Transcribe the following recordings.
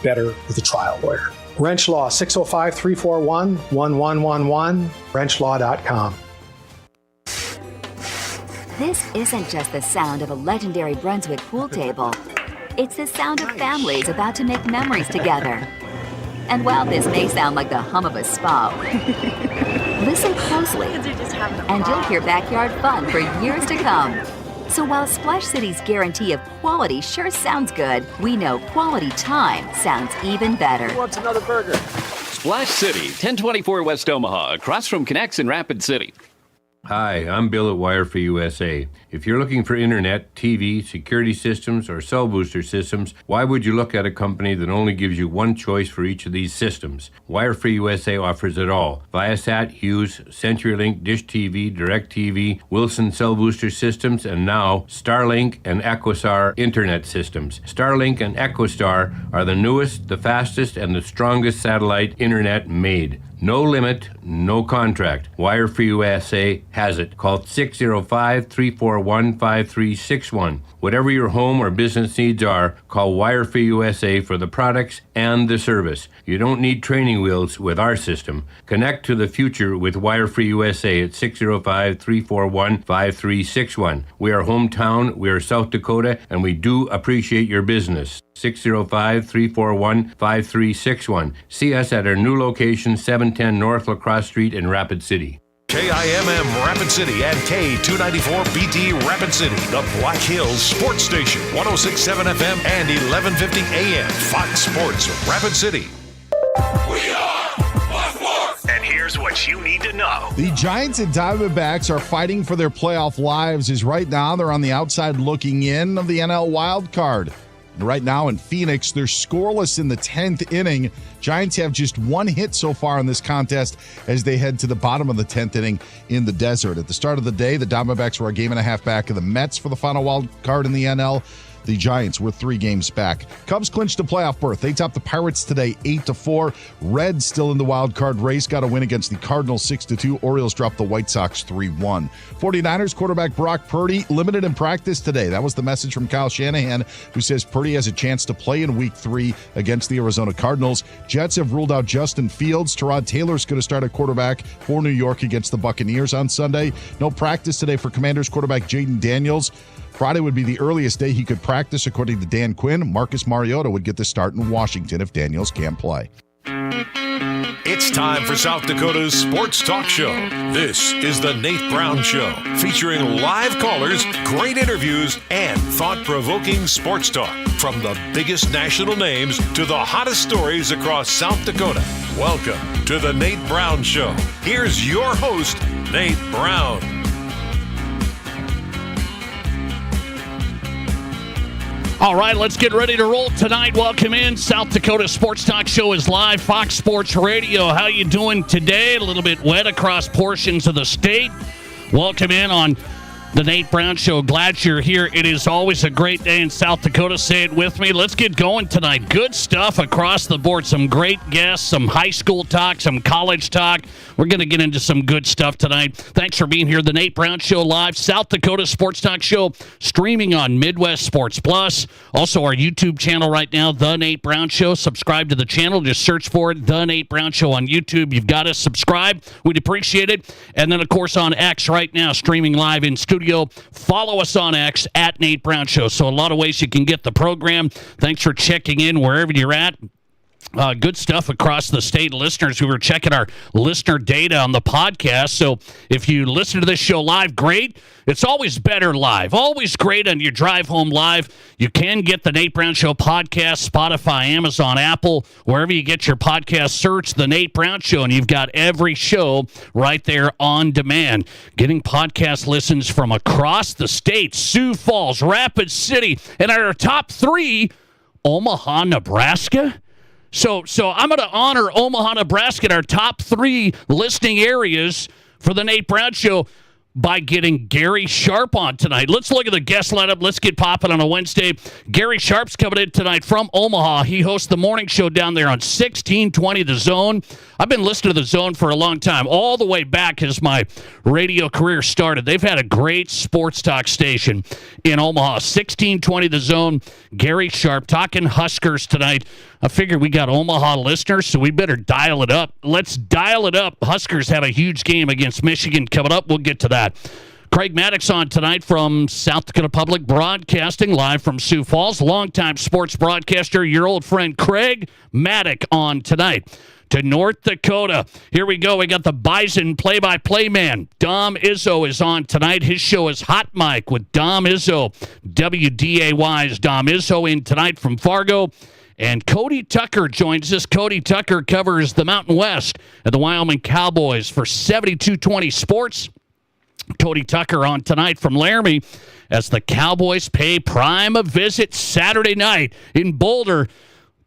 better with a trial lawyer. Wrench Law, 605-341-1111, wrenchlaw.com. This isn't just the sound of a legendary Brunswick pool table. It's the sound of families about to make memories together. And while this may sound like the hum of a spa, listen closely, and you'll hear backyard fun for years to come. So while Splash City's guarantee of quality sure sounds good, we know quality time sounds even better. Who wants another burger? Splash City, 1024 West Omaha, across from Connects in Rapid City. Hi, I'm Bill at Wire for USA. If you're looking for internet, TV, security systems, or cell booster systems, why would you look at a company that only gives you one choice for each of these systems? Wire for USA offers it all. Viasat, Hughes, CenturyLink, Dish TV, DirecTV, Wilson Cell Booster Systems, and now Starlink and EchoStar Internet Systems. Starlink and EchoStar are the newest, the fastest, and the strongest satellite internet made. No limit, no contract. Wire for USA has it. Call 605-341-5361. Whatever your home or business needs are, call Wire for USA for the products and the service. You don't need training wheels with our system. Connect to the future with Wire for USA at 605-341-5361. We are hometown, we are South Dakota, and we do appreciate your business. 605-341-5361. See us at our new location, 710 North La Crosse Street in Rapid City. KIMM Rapid City and K294BT Rapid City, the Black Hills Sports Station, 106.7 FM and 1150 AM, Fox Sports Rapid City. We are Fox Sports! And here's what you need to know. The Giants and Diamondbacks are fighting for their playoff lives as right now they're on the outside looking in of the NL wild card. And right now in Phoenix, they're scoreless in the 10th inning. Giants have just one hit so far in this contest as they head to the bottom of the 10th inning in the desert. At the start of the day, the Diamondbacks were a game and a half back of the Mets for the final wild card in the NL. The Giants were 3 games back. Cubs clinched a playoff berth. They topped the Pirates today 8-4. Reds still in the wild card race. Got a win against the Cardinals 6-2. Orioles dropped the White Sox 3-1. 49ers quarterback Brock Purdy limited in practice today. That was the message from Kyle Shanahan, who says Purdy has a chance to play in Week 3 against the Arizona Cardinals. Jets have ruled out Justin Fields. Tyrod Taylor's going to start at quarterback for New York against the Buccaneers on Sunday. No practice today for Commanders quarterback Jaden Daniels. Friday would be the earliest day he could practice, according to Dan Quinn. Marcus Mariota would get the start in Washington if Daniels can't play. It's time for South Dakota's Sports Talk Show. This is the Nate Brown Show, featuring live callers, great interviews, and thought-provoking sports talk. From the biggest national names to the hottest stories across South Dakota. Welcome to the Nate Brown Show. Here's your host, Nate Brown. All right, let's get ready to roll tonight. Welcome in. South Dakota Sports Talk Show is live. Fox Sports Radio. How you doing today? A little bit wet across portions of the state. Welcome in on the Nate Brown Show. Glad you're here. It is always a great day in South Dakota. Say it with me. Let's get going tonight. Good stuff across the board. Some great guests, some high school talk, some college talk. We're going to get into some good stuff tonight. Thanks for being here. The Nate Brown Show live. South Dakota Sports Talk Show streaming on Midwest Sports Plus. Also our YouTube channel right now, The Nate Brown Show. Subscribe to the channel. Just search for it, The Nate Brown Show on YouTube. You've got to subscribe. We'd appreciate it. And then, of course, on X right now, streaming live in studio. Follow us on X at Nate Brown Show. So a lot of ways you can get the program. Thanks for checking in wherever you're at. Good stuff across the state. Listeners who are checking our listener data on the podcast. So if you listen to this show live, great. It's always better live. Always great on your drive home live. You can get the Nate Brown Show podcast, Spotify, Amazon, Apple, wherever you get your podcast. Search the Nate Brown Show, and you've got every show right there on demand. Getting podcast listens from across the state, Sioux Falls, Rapid City, and our top 3, Omaha, Nebraska. So I'm going to honor Omaha, Nebraska in our top 3 listening areas for the Nate Brown Show by getting Gary Sharp on tonight. Let's look at the guest lineup. Let's get popping on a Wednesday. Gary Sharp's coming in tonight from Omaha. He hosts the morning show down there on 1620 The Zone. I've been listening to The Zone for a long time, all the way back as my radio career started. They've had a great sports talk station in Omaha. 1620 The Zone. Gary Sharp talking Huskers tonight. I figured we got Omaha listeners, so we better dial it up. Let's dial it up. Huskers have a huge game against Michigan coming up. We'll get to that. Craig Maddox on tonight from South Dakota Public Broadcasting, live from Sioux Falls. Longtime sports broadcaster, your old friend Craig Maddox on tonight. To North Dakota. Here we go. We got the Bison play-by-play man. Dom Izzo is on tonight. His show is Hot Mic with Dom Izzo. WDAY's Dom Izzo in tonight from Fargo. And Cody Tucker joins us. Cody Tucker covers the Mountain West at the Wyoming Cowboys for 7220 Sports. Cody Tucker on tonight from Laramie as the Cowboys pay Prime a visit Saturday night in Boulder.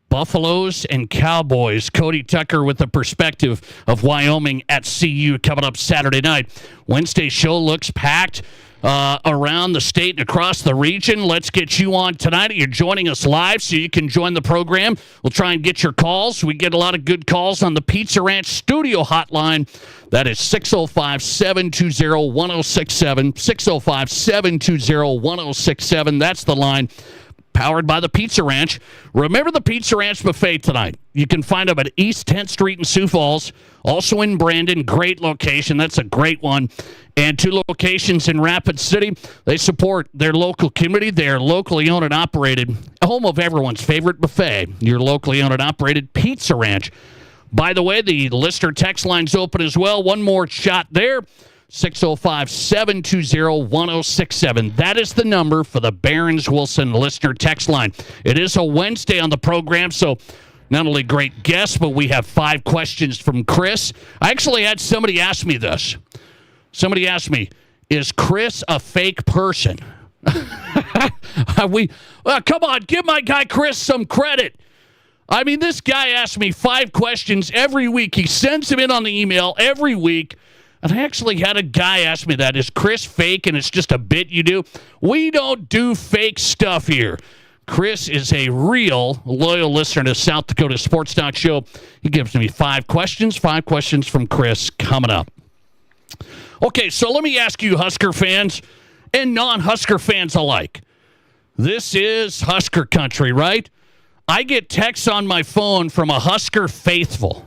Buffaloes and Cowboys. Cody Tucker with the perspective of Wyoming at CU coming up Saturday night. Wednesday show looks packed around the state and across the region. Let's get you on tonight. You're joining us live, so you can join the program. We'll try and get your calls. We get a lot of good calls on the Pizza Ranch studio hotline. That is 605-720-1067. 605-720-1067. That's the line. Powered by the Pizza Ranch. Remember the Pizza Ranch buffet tonight. You can find them at East 10th Street in Sioux Falls. Also in Brandon. Great location. That's a great one. And 2 locations in Rapid City. They support their local community. They are locally owned and operated. Home of everyone's favorite buffet. Your locally owned and operated Pizza Ranch. By the way, the listener text line's open as well. One more shot there. 605-720-1067. That is the number for the Barons Wilson listener text line. It is a Wednesday on the program, so not only great guests, but we have 5 questions from Chris. I actually had somebody ask me this. Somebody asked me, is Chris a fake person? Come on, give my guy Chris some credit. I mean, this guy asks me 5 questions every week. He sends them in on the email every week. And I actually had a guy ask me that. Is Chris fake and it's just a bit you do? We don't do fake stuff here. Chris is a real loyal listener to South Dakota Sports Talk Show. He gives me 5 questions. 5 questions from Chris coming up. Okay, so let me ask you, Husker fans and non-Husker fans alike. This is Husker country, right? I get texts on my phone from a Husker faithful.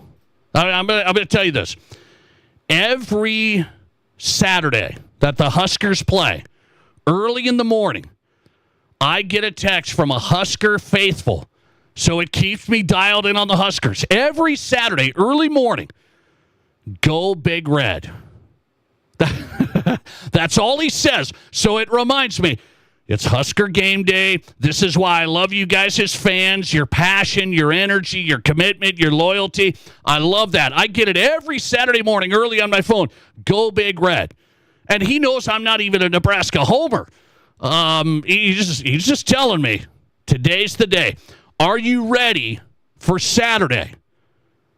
I'm going to tell you this. Every Saturday that the Huskers play, early in the morning, I get a text from a Husker faithful. So it keeps me dialed in on the Huskers. Every Saturday, early morning, go Big Red. That's all he says. So it reminds me, it's Husker game day. This is why I love you guys as fans, your passion, your energy, your commitment, your loyalty. I love that. I get it every Saturday morning early on my phone. Go Big Red. And he knows I'm not even a Nebraska homer. He's just telling me, today's the day. Are you ready for Saturday?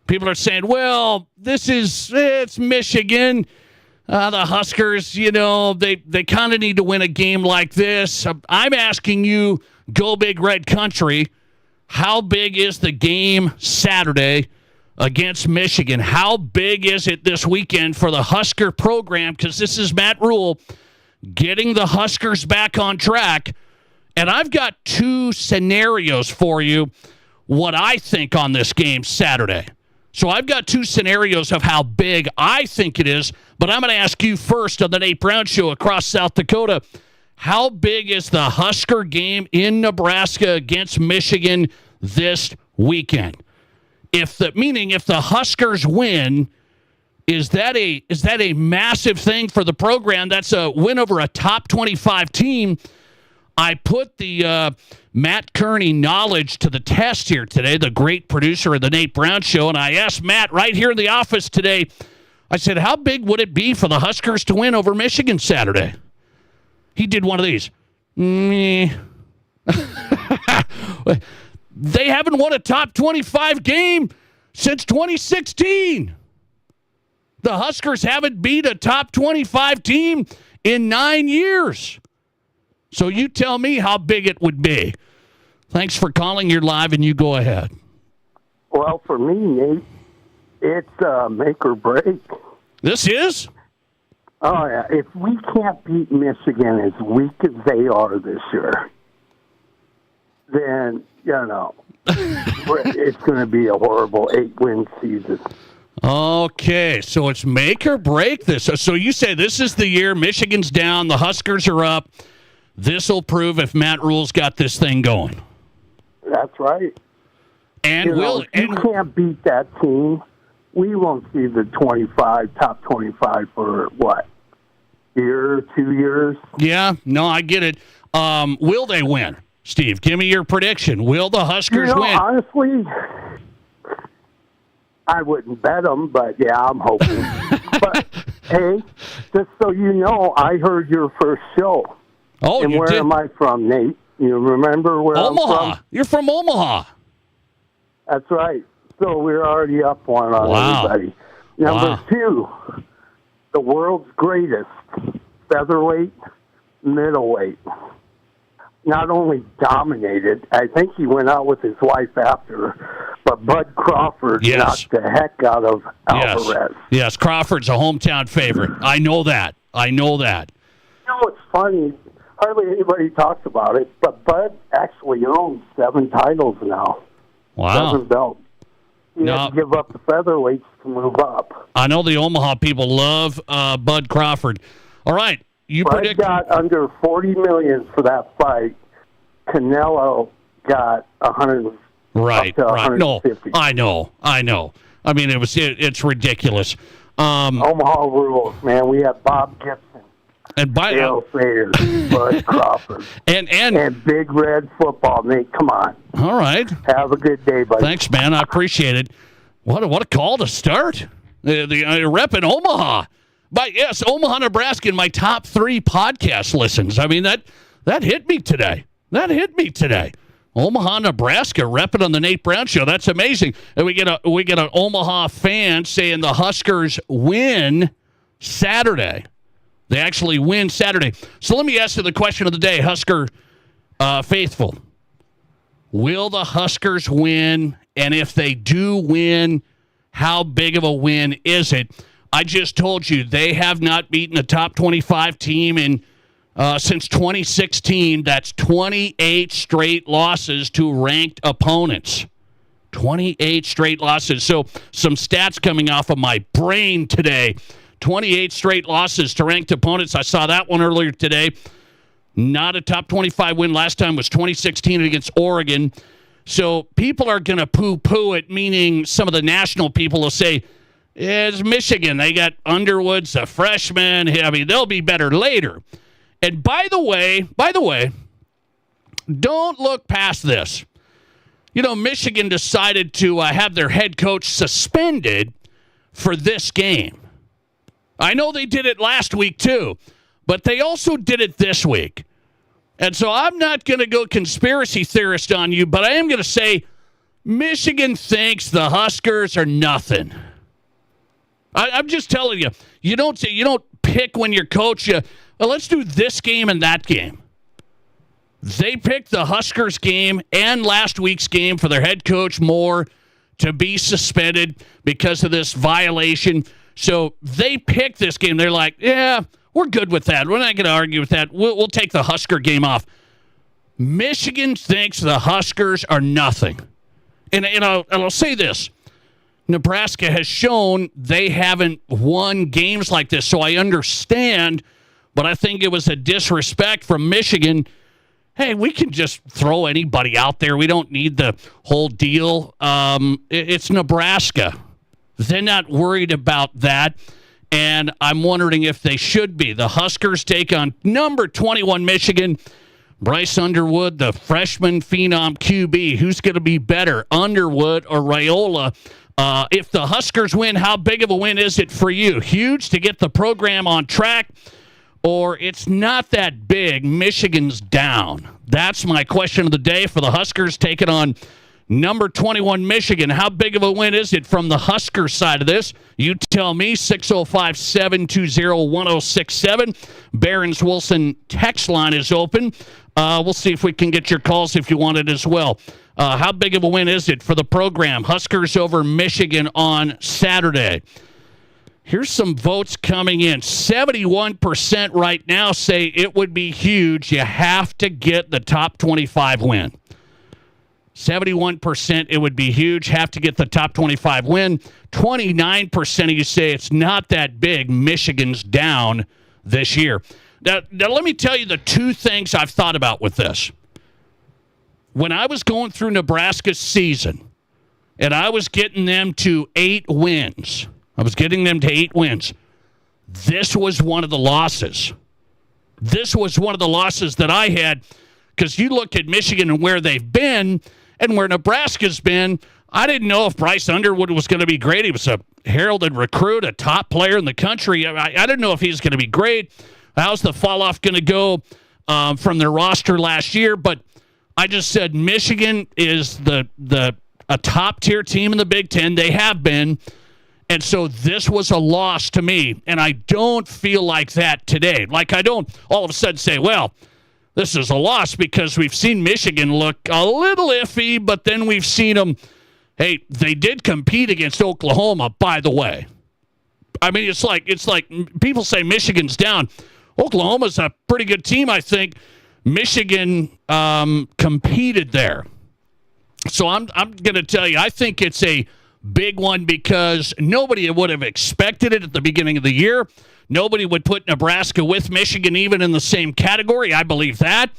People are saying, well, it's Michigan. The Huskers, they kind of need to win a game like this. I'm asking you, go Big Red country, how big is the game Saturday against Michigan? How big is it this weekend for the Husker program? Because this is Matt Rule getting the Huskers back on track. And I've got 2 scenarios for you, what I think on this game Saturday. So I've got 2 scenarios of how big I think it is, but I'm going to ask you first on the Nate Brown Show across South Dakota, how big is the Husker game in Nebraska against Michigan this weekend? If the Huskers win, is that a massive thing for the program? That's a win over a top 25 team. I put the Matt Kearney knowledge to the test here today, the great producer of the Nate Brown Show, and I asked Matt right here in the office today, I said, how big would it be for the Huskers to win over Michigan Saturday? He did one of these. They haven't won a top 25 game since 2016. The Huskers haven't beat a top 25 team in 9 years. So you tell me how big it would be. Thanks for calling. You're live, and you go ahead. Well, for me, Nate, it's make or break. This is? Oh, yeah. If we can't beat Michigan as weak as they are this year, then, it's going to be a horrible 8-win season. Okay, so it's make or break this. So you say this is the year Michigan's down, the Huskers are up. This will prove if Matt Rule's got this thing going. That's right. And if you can't beat that team, we won't see the top 25 for what? Year, 2 years? Yeah, no, I get it. Will they win? Steve, give me your prediction. Will the Huskers win? Honestly, I wouldn't bet them, but yeah, I'm hoping. But hey, just so you know, I heard your first show. Oh, and you where did? am I from, Nate? You remember where Omaha. I'm from? You're from Omaha. That's right. So we're already up one on everybody. Number 2, the world's greatest featherweight, middleweight. Not only dominated, I think he went out with his wife after, but Bud Crawford knocked the heck out of Alvarez. Yes, Crawford's a hometown favorite. I know that. It's funny. Hardly anybody talks about it, but Bud actually owns 7 titles now. Wow. 7 belts. He had to give up the featherweights to move up. I know the Omaha people love Bud Crawford. All right, Bud got under $40 million for that fight. Canelo got 100. Right. Up to 150. No, I know. I mean, it's ridiculous. Omaha rules, man. We have Bob Gibson. And Dale Sayers, Bud Crawford, and Big Red Football. Nate, come on. All right. Have a good day, buddy. Thanks, man. I appreciate it. What a call to start. The rep in Omaha. But yes, Omaha, Nebraska, in my top 3 podcast listens. I mean, that hit me today. Omaha, Nebraska, repping on the Nate Brown Show. That's amazing. And we get an Omaha fan saying the Huskers win Saturday. They actually win Saturday. So let me ask you the question of the day, Husker faithful. Will the Huskers win? And if they do win, how big of a win is it? I just told you they have not beaten a top 25 team since 2016. That's 28 straight losses to ranked opponents. 28 straight losses. So some stats coming off of my brain today. 28 straight losses to ranked opponents. I saw that one earlier today. Not a top 25 win. Last time was 2016 against Oregon. So people are going to poo-poo it, meaning some of the national people will say, it's Michigan. They got Underwood's a freshman. I mean, they'll be better later. And by the way, don't look past this. Michigan decided to have their head coach suspended for this game. I know they did it last week too, but they also did it this week. And so I'm not going to go conspiracy theorist on you, but I am going to say Michigan thinks the Huskers are nothing. I'm just telling you, you don't pick when your coach. Well, let's do this game and that game. They picked the Huskers game and last week's game for their head coach Moore to be suspended because of this violation. So they picked this game. They're like, yeah, we're good with that. We're not going to argue with that. We'll take the Husker game off. Michigan thinks the Huskers are nothing. And I'll say this. Nebraska has shown they haven't won games like this, so I understand, but I think it was a disrespect from Michigan. Hey, we can just throw anybody out there. We don't need the whole deal. It's Nebraska. They're not worried about that, and I'm wondering if they should be. The Huskers take on number 21 Michigan. Bryce Underwood, the freshman phenom QB. Who's going to be better, Underwood or Raiola? If the Huskers win, how big of a win is it for you? Huge to get the program on track, or it's not that big, Michigan's down? That's my question of the day for the Huskers taking on Number 21, Michigan. How big of a win is it from the Husker side of this? You tell me, 605-720-1067. Barron's Wilson text line is open. We'll see if we can get your calls if you want it as well. How big of a win is it for the program? Huskers over Michigan on Saturday. Here's some votes coming in. 71% right now say it would be huge. You have to get the top 25 win. 71% it would be huge. Have to get the top 25 win. 29% of you say it's not that big. Michigan's down this year. Now, let me tell you the two things I've thought about with this. When I was going through Nebraska's season, and I was getting them to 8 wins, this was one of the losses. This was one of the losses that I had, because you look at Michigan and where they've been and where Nebraska's been. I didn't know if Bryce Underwood was going to be great. He was a heralded recruit, a top player in the country. I didn't know if he was going to be great. How's the fall-off going to go from their roster last year? But I just said Michigan is a top-tier team in the Big Ten. They have been. And so this was a loss to me, and I don't feel like that today. Like, I don't all of a sudden say, well, this is a loss, because we've seen Michigan look a little iffy, but then we've seen them. Hey, they did compete against Oklahoma, by the way. I mean, it's like people say Michigan's down. Oklahoma's a pretty good team, I think. Michigan competed there. So I'm going to tell you, I think it's a big one, because nobody would have expected it at the beginning of the year. Nobody would put Nebraska with Michigan even in the same category. I believe that.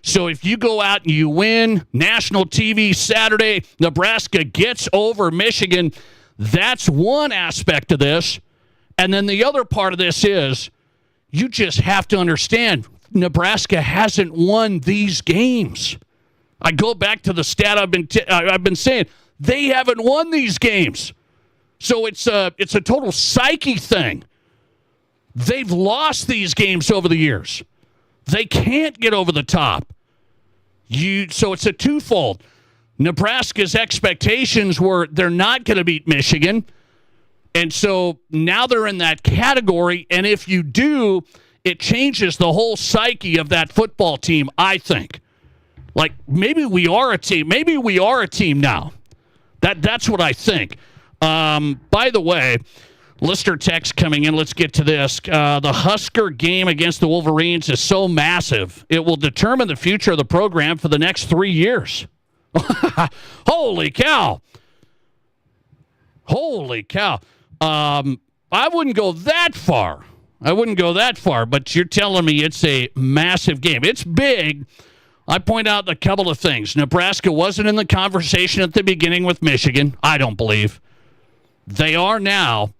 So if you go out and you win national TV Saturday, Nebraska gets over Michigan, that's one aspect of this. And then the other part of this is you just have to understand Nebraska hasn't won these games. I go back to the stat I've been saying. They haven't won these games. So it's a total psyche thing. They've lost these games over the years. They can't get over the top. So it's a twofold. Nebraska's expectations were they're not going to beat Michigan. And so now they're in that category. And if you do, it changes the whole psyche of that football team, I think. Like, maybe we are a team. Maybe we are a team now. That's what I think. By the way, listener text coming in. Let's get to this. The Husker game against the Wolverines is so massive, it will determine the future of the program for the next 3 years. Holy cow. Holy cow. I wouldn't go that far. But you're telling me it's a massive game. It's big. I point out a couple of things. Nebraska wasn't in the conversation at the beginning with Michigan, I don't believe. They are now.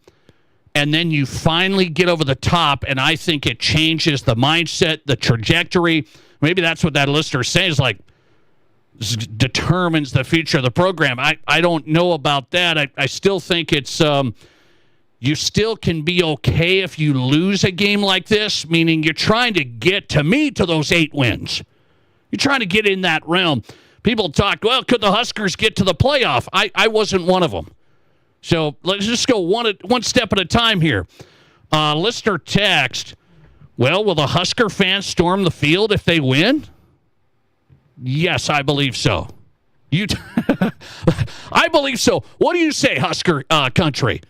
And then you finally get over the top, and I think it changes the mindset, the trajectory. Maybe that's what that listener says, like, determines the future of the program. I don't know about that. I still think it's you still can be okay if you lose a game like this, meaning you're trying to get, to me, to those 8 wins. You're trying to get in that realm. People talk, well, could the Huskers get to the playoff? I wasn't one of them. So let's just go one step at a time here. Listener text, well, will the Husker fans storm the field if they win? Yes, I believe so. I believe so. What do you say, Husker country?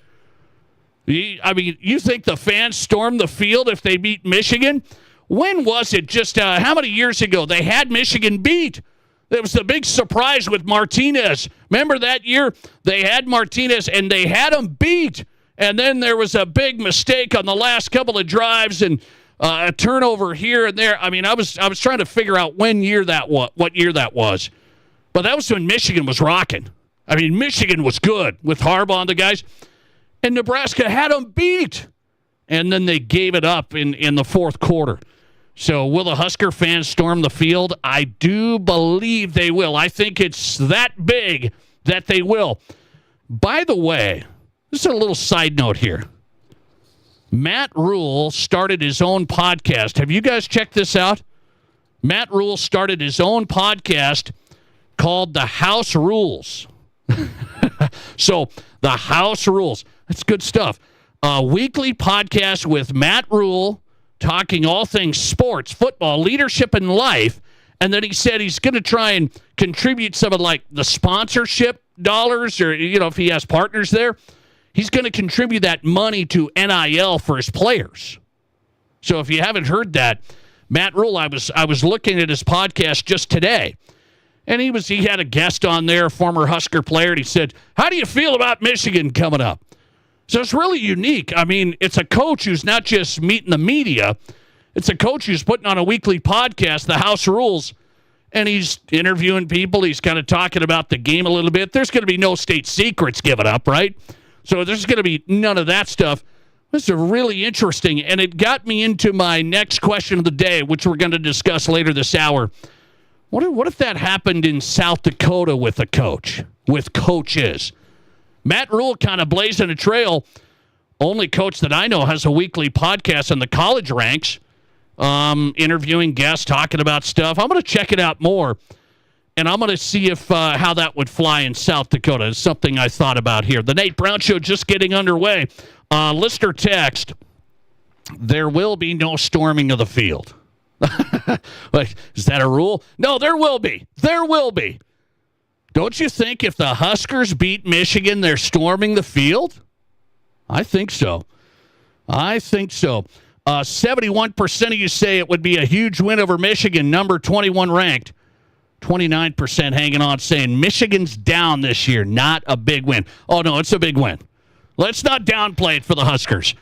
I mean, you think the fans storm the field if they beat Michigan? When was it? Just how many years ago? They had Michigan beat. It was the big surprise with Martinez. Remember that year? They had Martinez, and they had him beat. And then there was a big mistake on the last couple of drives and a turnover here and there. I mean, I was trying to figure out what year that was. But that was when Michigan was rocking. I mean, Michigan was good with Harbaugh and the guys. And Nebraska had them beat. And then they gave it up in the fourth quarter. So will the Husker fans storm the field? I do believe they will. I think it's that big that they will. By the way, this is a little side note here. Matt Rule started his own podcast. Have you guys checked this out? Matt Rule started his own podcast called The House Rules. So, The House Rules. That's good stuff. A weekly podcast with Matt Rule talking all things sports, football, leadership, and life. And then he said he's going to try and contribute some of like the sponsorship dollars, or, you know, if he has partners there, he's going to contribute that money to NIL for his players. So if you haven't heard that, Matt Rule, I was looking at his podcast just today, and he had a guest on there, former Husker player, and he said, "How do you feel about Michigan coming up?" So it's really unique. I mean, it's a coach who's not just meeting the media. It's a coach who's putting on a weekly podcast, The House Rules, and he's interviewing people. He's kind of talking about the game a little bit. There's going to be no state secrets given up, right? So there's going to be none of that stuff. This is really interesting, and it got me into my next question of the day, which we're going to discuss later this hour. What if that happened in South Dakota with a coach, with coaches? Matt Rule kind of blazing a trail. Only coach that I know has a weekly podcast on the college ranks, interviewing guests, talking about stuff. I'm going to check it out more, and I'm going to see if how that would fly in South Dakota. It's something I thought about here. The Nate Brown Show just getting underway. Listener text, there will be no storming of the field. Like, is that a rule? No, there will be. There will be. Don't you think if the Huskers beat Michigan, they're storming the field? I think so. 71% of you say it would be a huge win over Michigan, number 21 ranked. 29% hanging on, saying Michigan's down this year, not a big win. Oh, no, it's a big win. Let's not downplay it for the Huskers.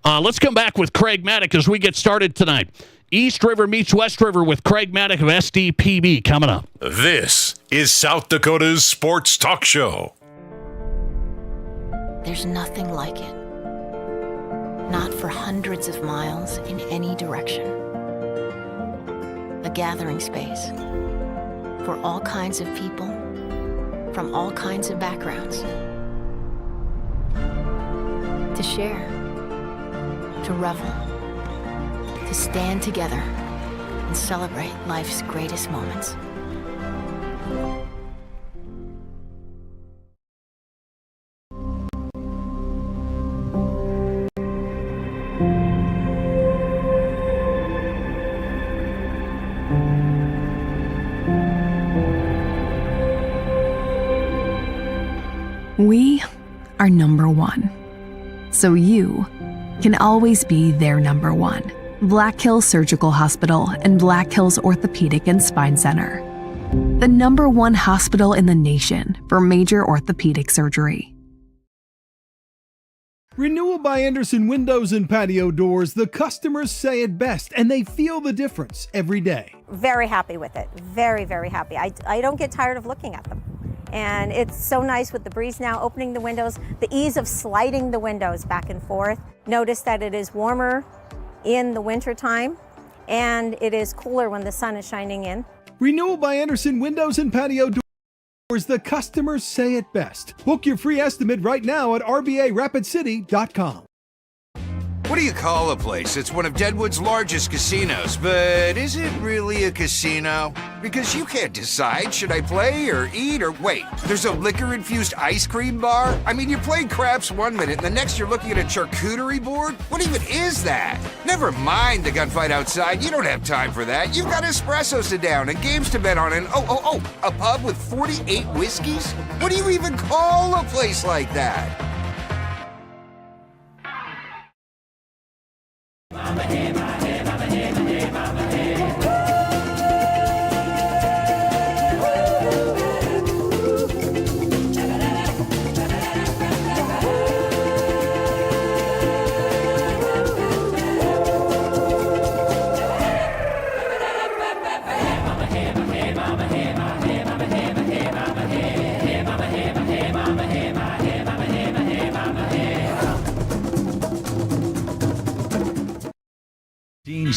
Let's come back with Craig Maddock as we get started tonight. East River meets West River with Craig Maddock of SDPB coming up. This is South Dakota's Sports Talk Show. There's nothing like it. Not for hundreds of miles in any direction. A gathering space for all kinds of people from all kinds of backgrounds. To share, to revel, to stand together and celebrate life's greatest moments. We are number one. So you can always be their number one. Black Hills Surgical Hospital and Black Hills Orthopedic and Spine Center. The number one hospital in the nation for major orthopedic surgery. Renewal by Andersen Windows and Patio Doors, the customers say it best, and they feel the difference every day. Very happy with it. Very, very happy. I don't get tired of looking at them. And it's so nice with the breeze now, opening the windows, the ease of sliding the windows back and forth. Notice that it is warmer in the winter time, and it is cooler when the sun is shining in. Renewal by Andersen Windows and Patio Doors, the customers say it best. Book your free estimate right now at RBARapidCity.com. What do you call a place? It's one of Deadwood's largest casinos, but is it really a casino? Because you can't decide, should I play or eat or wait? There's a liquor-infused ice cream bar? I mean, you're playing craps 1 minute and the next you're looking at a charcuterie board? What even is that? Never mind the gunfight outside, you don't have time for that. You've got espressos to down and games to bet on and a pub with 48 whiskeys? What do you even call a place like that?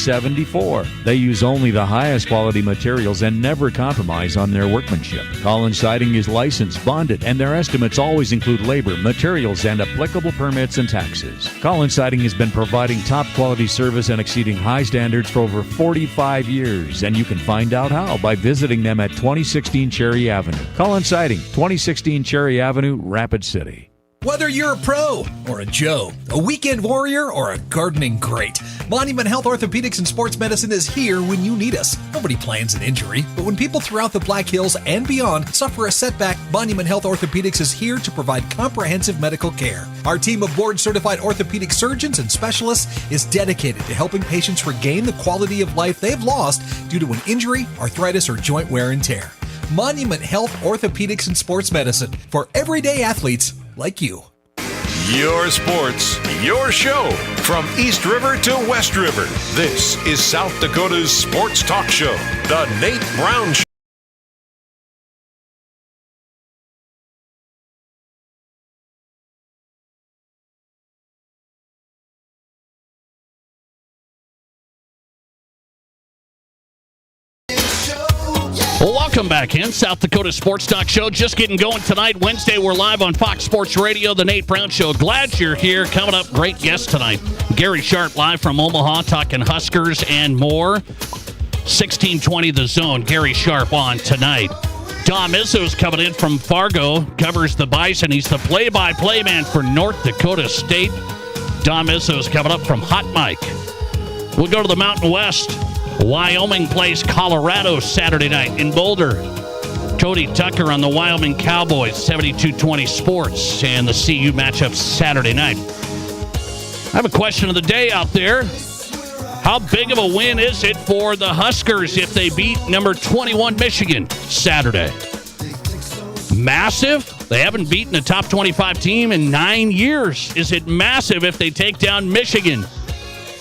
1974. They use only the highest quality materials and never compromise on their workmanship. Collins Siding is licensed, bonded, and their estimates always include labor, materials, and applicable permits and taxes. Collins Siding has been providing top quality service and exceeding high standards for over 45 years, and you can find out how by visiting them at 2016 Cherry Avenue. Collins Siding, 2016 Cherry Avenue, Rapid City. Whether you're a pro or a Joe, a weekend warrior or a gardening great, Monument Health Orthopedics and Sports Medicine is here when you need us. Nobody plans an injury, but when people throughout the Black Hills and beyond suffer a setback, Monument Health Orthopedics is here to provide comprehensive medical care. Our team of board-certified orthopedic surgeons and specialists is dedicated to helping patients regain the quality of life they've lost due to an injury, arthritis, or joint wear and tear. Monument Health Orthopedics and Sports Medicine for everyday athletes like you. Your sports, your show. From East River to West River, this is South Dakota's sports talk show, The Nate Brown Show. Well, welcome back in. South Dakota Sports Talk Show just getting going tonight. Wednesday, we're live on Fox Sports Radio, The Nate Brown Show. Glad you're here. Coming up, great guest tonight. Gary Sharp live from Omaha talking Huskers and more. 1620 The Zone. Gary Sharp on tonight. Dom Izzo's coming in from Fargo, covers the Bison. He's the play-by-play man for North Dakota State. Dom Izzo's coming up from Hot Mike. We'll go to the Mountain West. Wyoming plays Colorado Saturday night in Boulder. Cody Tucker on the Wyoming Cowboys, 72-20 Sports, and the CU matchup Saturday night. I have a question of the day out there. How big of a win is it for the Huskers if they beat number 21 Michigan Saturday? Massive? They haven't beaten a top 25 team in 9 years. Is it massive if they take down Michigan?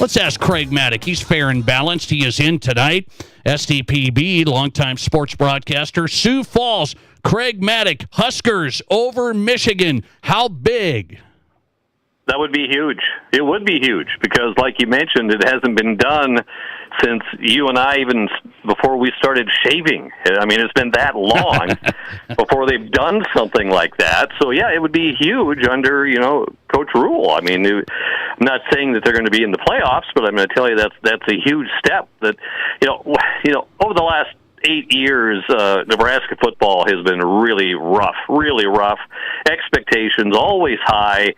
Let's ask Craig Maddock. He's fair and balanced. He is in tonight. SDPB, longtime sports broadcaster. Sioux Falls, Craig Maddock, Huskers over Michigan. How big? That would be huge. It would be huge because, like you mentioned, it hasn't been done since you and I, even before we started shaving. I mean, it's been that long before they've done something like that. So, yeah, it would be huge under, Coach Rule. I mean, I'm not saying that they're going to be in the playoffs, but I'm going to tell you that's a huge step. That, over the last 8 years, Nebraska football has been really rough. Expectations always high,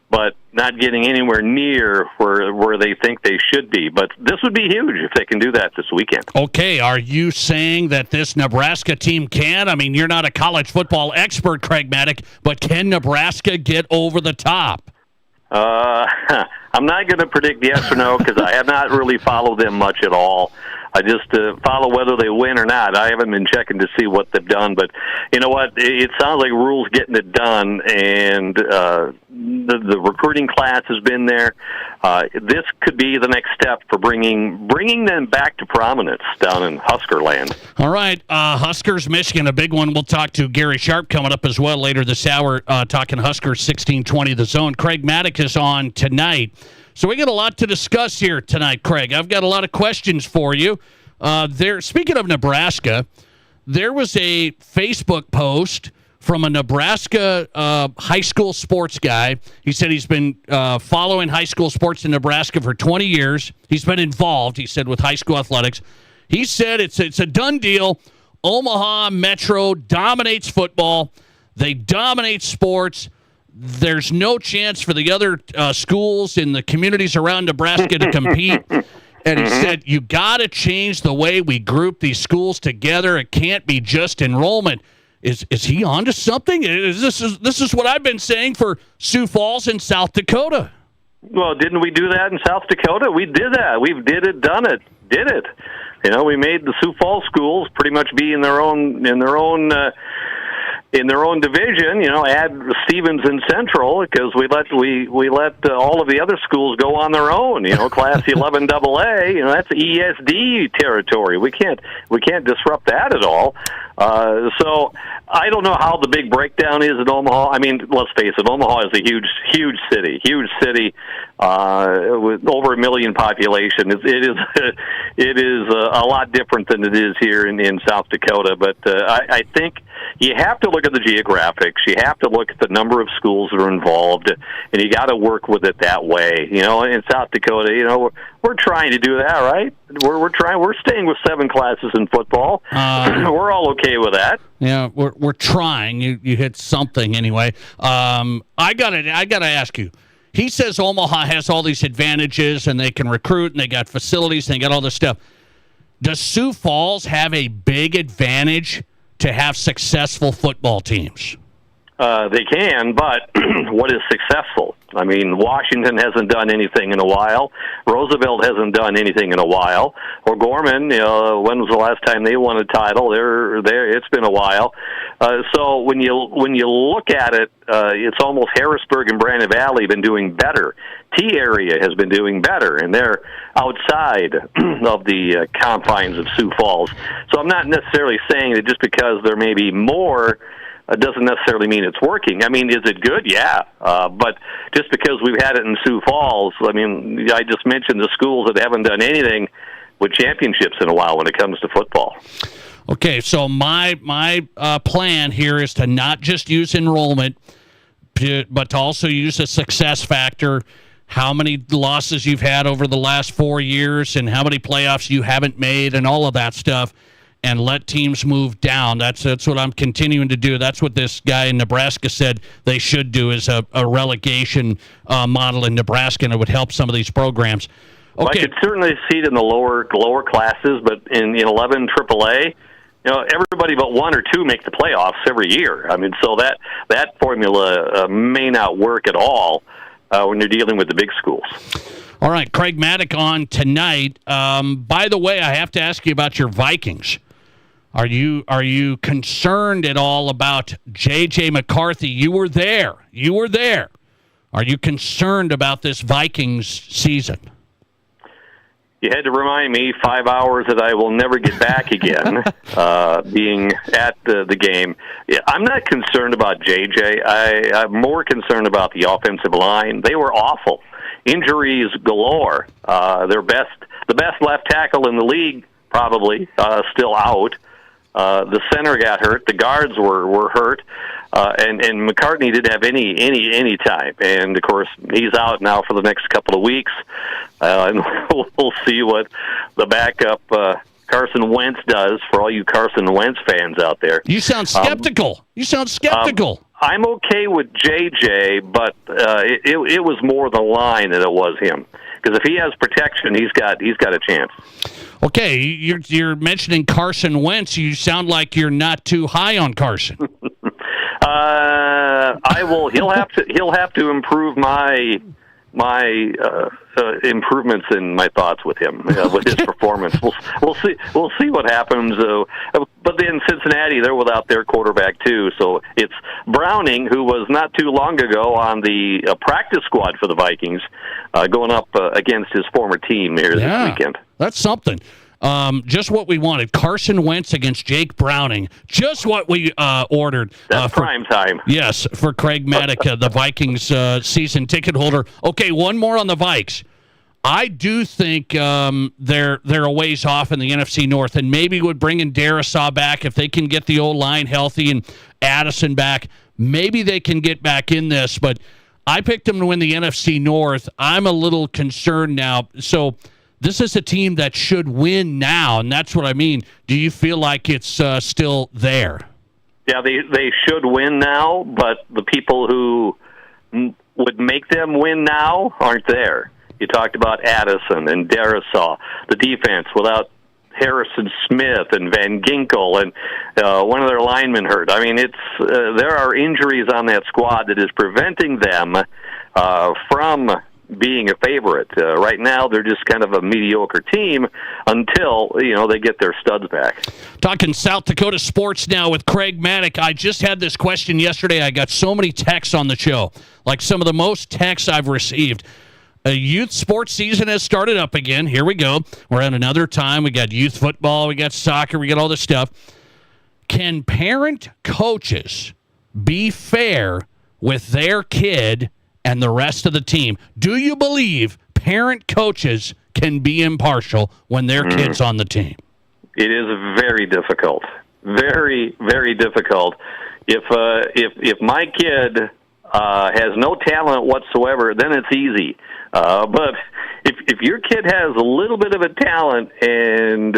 but not getting anywhere near where they think they should be. But this would be huge if they can do that this weekend. Okay, are you saying that this Nebraska team can? I mean, you're not a college football expert, Craig Maddock, but can Nebraska get over the top? I'm not going to predict yes or no because I have not really followed them much at all. I just follow whether they win or not. I haven't been checking to see what they've done, but you know what? It sounds like Rule's getting it done, and the recruiting class has been there. This could be the next step for bringing them back to prominence down in Husker land. All right, Huskers, Michigan, a big one. We'll talk to Gary Sharp coming up as well later this hour, talking Huskers 1620 The Zone. Craig Maddock is on tonight. So we got a lot to discuss here tonight, Craig. I've got a lot of questions for you. Speaking of Nebraska, there was a Facebook post from a Nebraska high school sports guy. He said he's been following high school sports in Nebraska for 20 years. He's been involved, he said, with high school athletics. He said it's a done deal. Omaha Metro dominates football. They dominate sports. There's no chance for the other schools in the communities around Nebraska to compete. And he said, you got to change the way we group these schools together. It can't be just enrollment. Is he onto something? This is what I've been saying for Sioux Falls and South Dakota. Well, didn't we do that in South Dakota? We did that. We've did it. We made the Sioux Falls schools pretty much be in their own division, add Stevens and Central because we let all of the other schools go on their own. Class 11 AA. That's ESD territory. We can't disrupt that at all. So I don't know how the big breakdown is in Omaha. I mean, let's face it, Omaha is a huge city with over 1 million population. It is a lot different than it is here in South Dakota. But I think you have to look at the geographics. You have to look at the number of schools that are involved, and you got to work with it that way. You know, in South Dakota, you know, we're trying to do that, right? We're trying. We're staying with 7 classes in football. We're all okay with that. Yeah, we're trying. You hit something anyway. I gotta ask you. He says Omaha has all these advantages, and they can recruit, and they got facilities, and they got all this stuff. Does Sioux Falls have a big advantage to have successful football teams? They can, but what is successful? I mean, Washington hasn't done anything in a while. Roosevelt hasn't done anything in a while. O'Gorman, you know, when was the last time they won a title? It's been a while. So when you look at it, it's almost Harrisburg and Brandon Valley have been doing better. T area has been doing better, and they're outside of the confines of Sioux Falls. So I'm not necessarily saying that just because there may be more doesn't necessarily mean it's working. I mean, is it good? Yeah. But just because we've had it in Sioux Falls, I mean, I just mentioned the schools that haven't done anything with championships in a while when it comes to football. Okay, so my plan here is to not just use enrollment, but to also use a success factor, how many losses you've had over the last 4 years and how many playoffs you haven't made and all of that stuff, and let teams move down. That's what I'm continuing to do. That's what this guy in Nebraska said they should do, is a relegation model in Nebraska, and it would help some of these programs. Okay. Well, I could certainly see it in the lower classes, but in 11 AAA, you know, everybody but 1 or 2 make the playoffs every year. I mean, so that formula may not work at all when you're dealing with the big schools. All right, Craig Maddock on tonight. By the way, I have to ask you about your Vikings. Are you concerned at all about J.J. McCarthy? You were there. Are you concerned about this Vikings season? You had to remind me 5 hours that I will never get back again, being at the game. Yeah, I'm not concerned about J.J. I'm more concerned about the offensive line. They were awful. Injuries galore. The best left tackle in the league, probably, still out. The center got hurt. The guards were hurt. And McCartney didn't have any time. And, of course, he's out now for the next couple of weeks. And we'll see what the backup Carson Wentz does for all you Carson Wentz fans out there. You sound skeptical. I'm okay with JJ, but it was more the line than it was him. Because if he has protection, he's got a chance. Okay, you're mentioning Carson Wentz. You sound like you're not too high on Carson. I will. He'll have to improve my improvements in my thoughts with him, with his performance. We'll see what happens. But then Cincinnati, they're without their quarterback too. So it's Browning, who was not too long ago on the practice squad for the Vikings, going up against his former team here this weekend. That's something. Just what we wanted. Carson Wentz against Jake Browning. Just what we ordered. That's prime time. Yes, for Craig Maddock, the Vikings season ticket holder. Okay, one more on the Vikes. I do think they're a ways off in the NFC North, and maybe would bring in Darisaw back if they can get the O-line healthy and Addison back. Maybe they can get back in this, but I picked them to win the NFC North. I'm a little concerned now. So this is a team that should win now, and that's what I mean. Do you feel like it's still there? Yeah, they should win now, but the people who would make them win now aren't there. You talked about Addison and Darisaw, the defense without Harrison Smith and Van Ginkel, and one of their linemen hurt. I mean, there are injuries on that squad that is preventing them from being a favorite. Right now, they're just kind of a mediocre team until, they get their studs back. Talking South Dakota sports now with Craig Maddock. I just had this question yesterday. I got so many texts on the show, like some of the most texts I've received. A youth sports season has started up again. Here we go. We're at another time. We got youth football. We got soccer. We got all this stuff. Can parent coaches be fair with their kid and the rest of the team? Do you believe parent coaches can be impartial when their kid's on the team? It is very difficult. Very, very difficult. If my kid has no talent whatsoever, then it's easy. But if your kid has a little bit of a talent, and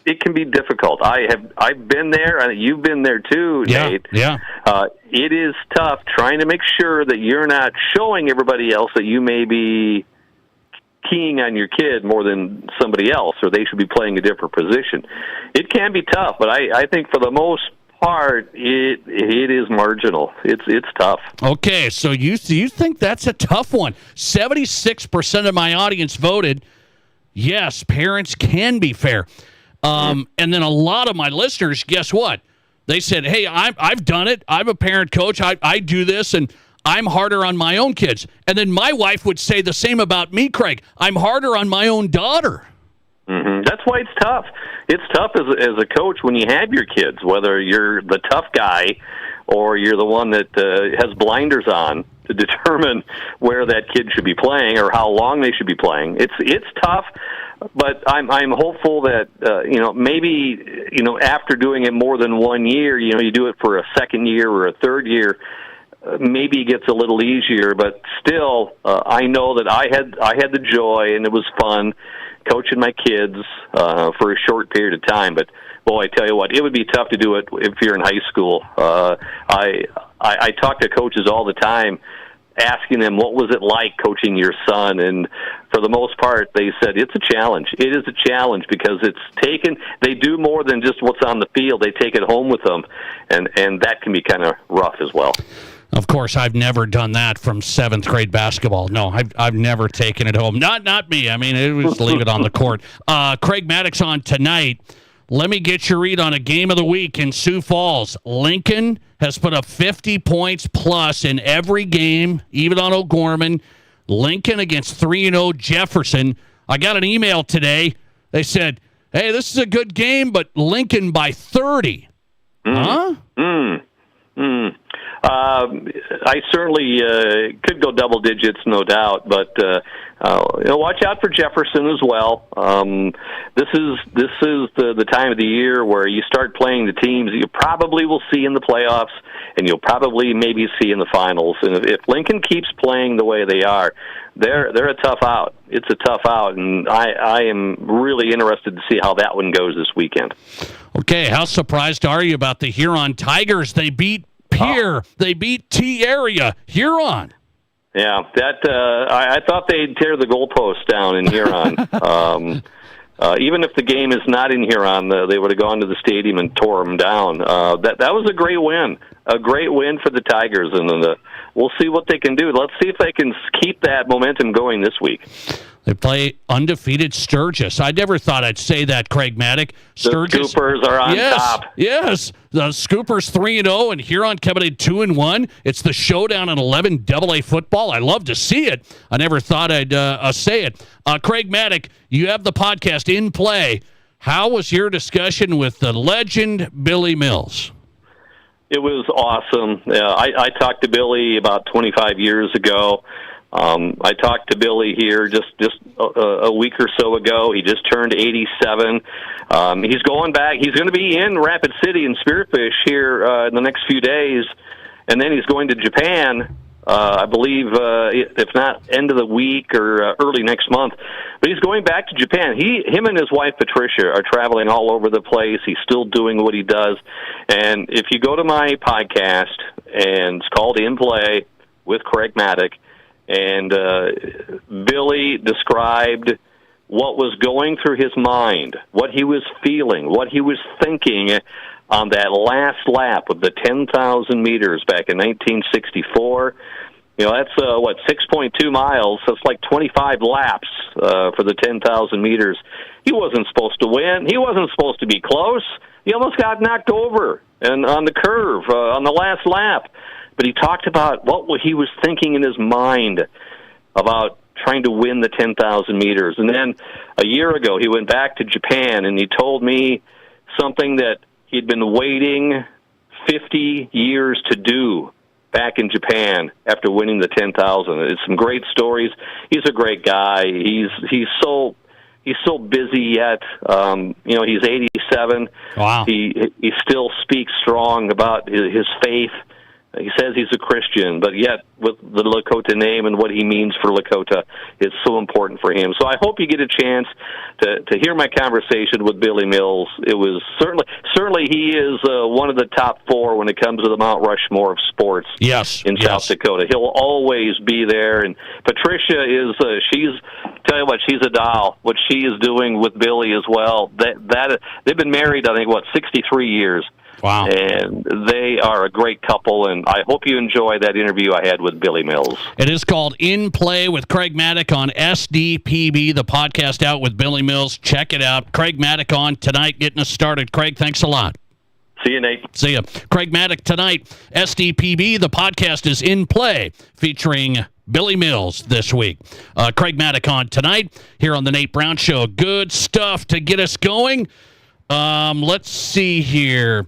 it can be difficult. I've been there. You've been there too, Nate. Yeah. It is tough trying to make sure that you're not showing everybody else that you may be keying on your kid more than somebody else, or they should be playing a different position. It can be tough, but I think for the most part, it is marginal. It's tough. Okay, so you think that's a tough one? 76% of my audience voted yes, parents can be fair. And then a lot of my listeners, guess what? They said, hey, I've done it. I'm a parent coach. I do this, and I'm harder on my own kids. And then my wife would say the same about me, Craig. I'm harder on my own daughter. Mm-hmm. That's why it's tough. It's tough as a coach when you have your kids, whether you're the tough guy or you're the one that has blinders on to determine where that kid should be playing or how long they should be playing. It's tough, but I'm hopeful that maybe after doing it more than 1 year, you do it for a second year or a third year, maybe it gets a little easier. But still, I know that I had the joy and it was fun coaching my kids for a short period of time. But boy, I tell you what, it would be tough to do it if you're in high school. I talk to coaches all the time, asking them what was it like coaching your son, and for the most part, they said it's a challenge. It is a challenge because they do more than just what's on the field. They take it home with them, and that can be kind of rough as well. Of course, I've never done that from 7th grade basketball. No, I've never taken it home. Not me. I mean, it was leave it on the court. Craig Maddox on tonight. Let me get your read on a game of the week in Sioux Falls. Lincoln has put up 50 points plus in every game, even on O'Gorman. Lincoln against 3-0 Jefferson. I got an email today. They said, hey, this is a good game, but Lincoln by 30. Huh? I certainly could go double digits, no doubt, but watch out for Jefferson as well. This is the time of the year where you start playing the teams that you probably will see in the playoffs, and you'll probably maybe see in the finals. And if Lincoln keeps playing the way they are, they're a tough out. It's a tough out, and I am really interested to see how that one goes this weekend. Okay, how surprised are you about the Huron Tigers? They beat Pierre. They beat T-Area. Huron. Yeah, I thought they'd tear the goalposts down in Huron. Even if the game is not in Huron, they would have gone to the stadium and tore them down. That was a great win for the Tigers, and we'll see what they can do. Let's see if they can keep that momentum going this week. They play undefeated Sturgis. I never thought I'd say that, Craig Maddox. Sturgis, the Scoopers are on top. Yes, the Scoopers 3-0, and Huron coming in 2-1. It's the showdown in 11 AA football. I love to see it. I never thought I'd say it. Craig Maddox, you have the podcast In Play. How was your discussion with the legend Billy Mills? It was awesome. I talked to Billy about 25 years ago. I talked to Billy here just a week or so ago. He just turned 87. He's going back. He's going to be in Rapid City and Spearfish here in the next few days, and then he's going to Japan, I believe, if not end of the week or early next month. But he's going back to Japan. Him and his wife, Patricia, are traveling all over the place. He's still doing what he does. And if you go to my podcast, and it's called In Play with Craig Maddox, and Billy described what was going through his mind, what he was feeling, what he was thinking on that last lap of the 10,000 meters back in 1964. That's 6.2 miles. That's like 25 laps for the 10,000 meters. He wasn't supposed to win. He wasn't supposed to be close. He almost got knocked over and on the curve on the last lap. But he talked about what he was thinking in his mind about trying to win the 10,000 meters. And then a year ago, he went back to Japan, and he told me something that he'd been waiting 50 years to do back in Japan after winning the 10,000. It's some great stories. He's a great guy. He's so busy yet. He's 87. Wow. He still speaks strong about his faith. He says he's a Christian, but yet with the Lakota name and what he means for Lakota, it's so important for him. So I hope you get a chance to hear my conversation with Billy Mills. It was certainly he is one of the top four when it comes to the Mount Rushmore of sports. Yes, in South Dakota, he'll always be there. And Patricia is tell you what, she's a doll. What she is doing with Billy as well. That they've been married, I think, 63 years. Wow. And they are a great couple, and I hope you enjoy that interview I had with Billy Mills. It is called In Play with Craig Maddock on SDPB, the podcast out with Billy Mills. Check it out. Craig Maddock on tonight, getting us started. Craig, thanks a lot. See you, Nate. See ya. Craig Maddock tonight, SDPB, the podcast is In Play, featuring Billy Mills this week. Craig Maddock on tonight here on the Nate Brown Show. Good stuff to get us going. Let's see here.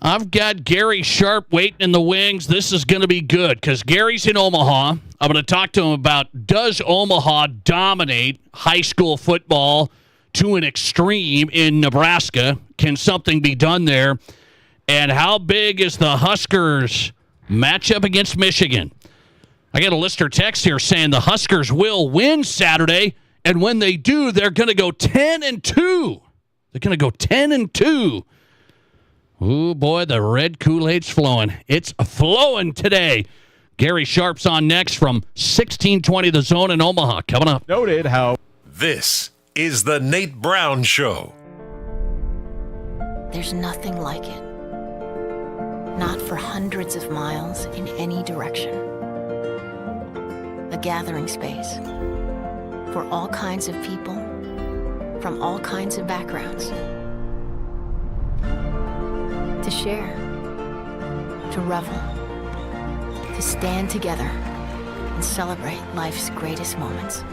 I've got Gary Sharp waiting in the wings. This is going to be good because Gary's in Omaha. I'm going to talk to him about, does Omaha dominate high school football to an extreme in Nebraska? Can something be done there? And how big is the Huskers matchup against Michigan? I got a listener text here saying the Huskers will win Saturday, and when they do, they're going to go 10-2. They're going to go 10-2. Ooh, boy, the red Kool-Aid's flowing. It's flowing today. Gary Sharp's on next from 1620 The Zone in Omaha. Coming up. Noted how. This is the Nate Brown Show. There's nothing like it. Not for hundreds of miles in any direction. A gathering space for all kinds of people from all kinds of backgrounds. To share, to revel, to stand together and celebrate life's greatest moments.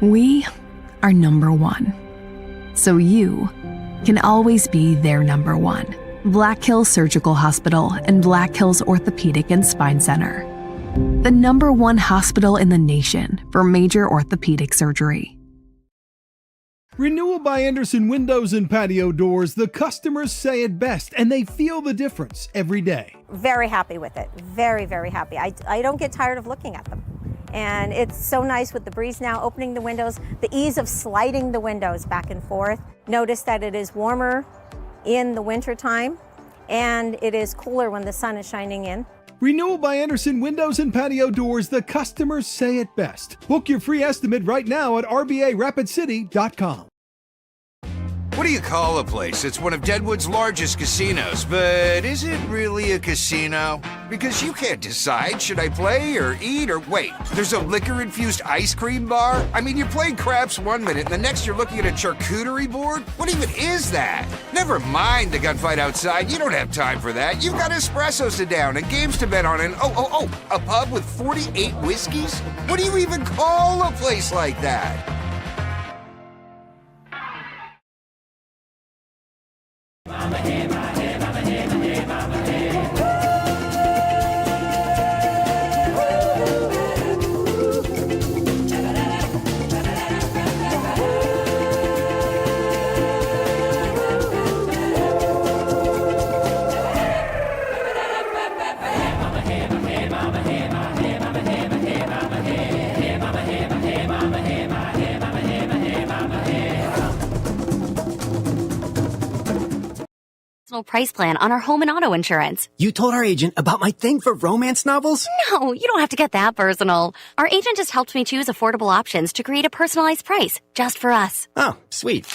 We are number one. So you can always be their number one. Black Hills Surgical Hospital and Black Hills Orthopedic and Spine Center. The number one hospital in the nation for major orthopedic surgery. Renewal by Anderson Windows and Patio Doors, the customers say it best, and they feel the difference every day. Very happy with it. Very, very happy. I don't get tired of looking at them. And it's so nice with the breeze now, opening the windows, the ease of sliding the windows back and forth. Notice that it is warmer in the winter time, and it is cooler when the sun is shining in. Renewal by Anderson Windows and Patio Doors, the customers say it best. Book your free estimate right now at RBARapidCity.com. What do you call a place that's one of Deadwood's largest casinos, but is it really a casino? Because you can't decide, should I play or eat or wait, there's a liquor-infused ice cream bar? I mean, you're playing craps one minute and the next you're looking at a charcuterie board? What even is that? Never mind the gunfight outside, you don't have time for that. You've got espressos to down and games to bet on and a pub with 48 whiskeys? What do you even call a place like that? Price plan on our home and auto insurance. You told our agent about my thing for romance novels? No, you don't have to get that personal. Our agent just helped me choose affordable options to create a personalized price just for us. Oh, sweet.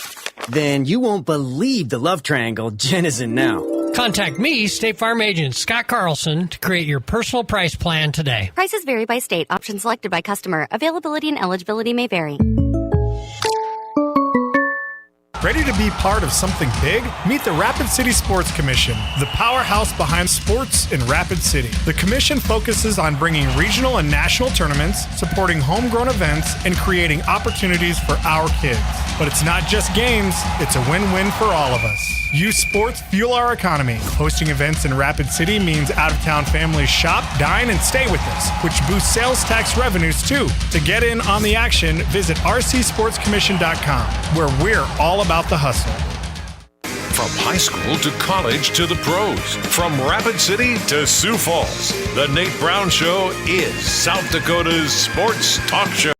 Then you won't believe the love triangle Jen is in now. Contact me, State Farm agent Scott Carlson, to create your personal price plan today. Prices vary by state. Options selected by customer. Availability and eligibility may vary. Ready to be part of something big? Meet the Rapid City Sports Commission, the powerhouse behind sports in Rapid City. The commission focuses on bringing regional and national tournaments, supporting homegrown events, and creating opportunities for our kids. But it's not just games, it's a win-win for all of us. Youth sports fuel our economy. Hosting events in Rapid City means out-of-town families shop, dine, and stay with us, which boosts sales tax revenues too. To get in on the action, visit rcsportscommission.com, where we're all about the hustle. From high school to college to the pros, from Rapid City to Sioux Falls, the Nate Brown Show is South Dakota's sports talk show.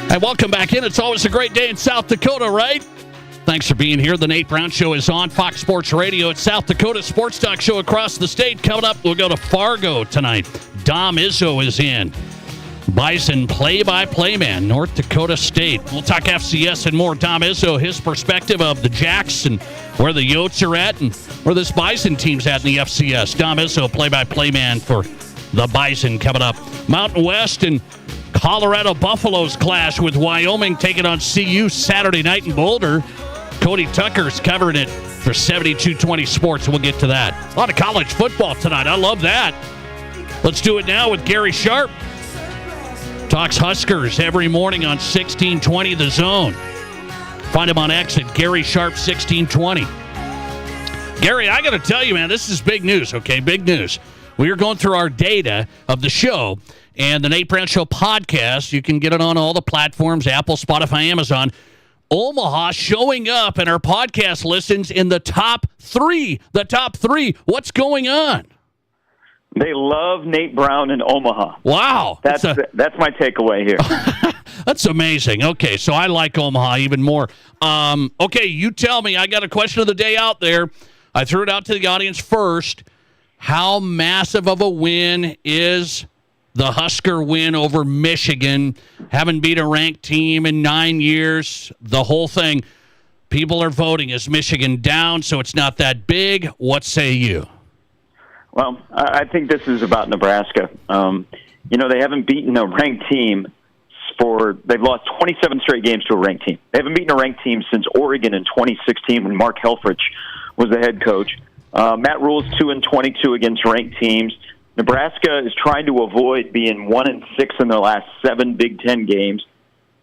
And welcome back in. It's always a great day in South Dakota, right? Thanks for being here. The Nate Brown Show is on Fox Sports Radio. It's South Dakota Sports Talk Show across the state. Coming up, we'll go to Fargo tonight. Dom Izzo is in. Bison play-by-play man, North Dakota State. We'll talk FCS and more. Dom Izzo, his perspective of the Jacks and where the Yotes are at and where this Bison team's at in the FCS. Dom Izzo, play-by-play man for the Bison coming up. Mountain West and Colorado Buffaloes clash with Wyoming taking on CU Saturday night in Boulder. Cody Tucker's covering it for 7220 Sports. We'll get to that. A lot of college football tonight. I love that. Let's do it now with Gary Sharp. Talks Huskers every morning on 1620 The Zone. Find him on X at Gary Sharp 1620. Gary, I got to tell you, man, this is big news, okay? Big news. We are going through our data of the show and the Nate Brown Show podcast. You can get it on all the platforms, Apple, Spotify, Amazon. Omaha showing up in our podcast listens in the top three. The top three. What's going on? They love Nate Brown in Omaha. Wow. That's my takeaway here. That's amazing. Okay, so I like Omaha even more. Okay, you tell me. I got a question of the day out there. I threw it out to the audience first. How massive of a win is the Husker win over Michigan? Haven't beat a ranked team in 9 years. The whole thing. People are voting. Is Michigan down, so it's not that big? What say you? Well, I think this is about Nebraska. They haven't beaten a ranked team they've lost 27 straight games to a ranked team. They haven't beaten a ranked team since Oregon in 2016 when Mark Helfrich was the head coach. Matt Rule's 2-22 against ranked teams. Nebraska is trying to avoid being 1-6 in their last 7 Big Ten games.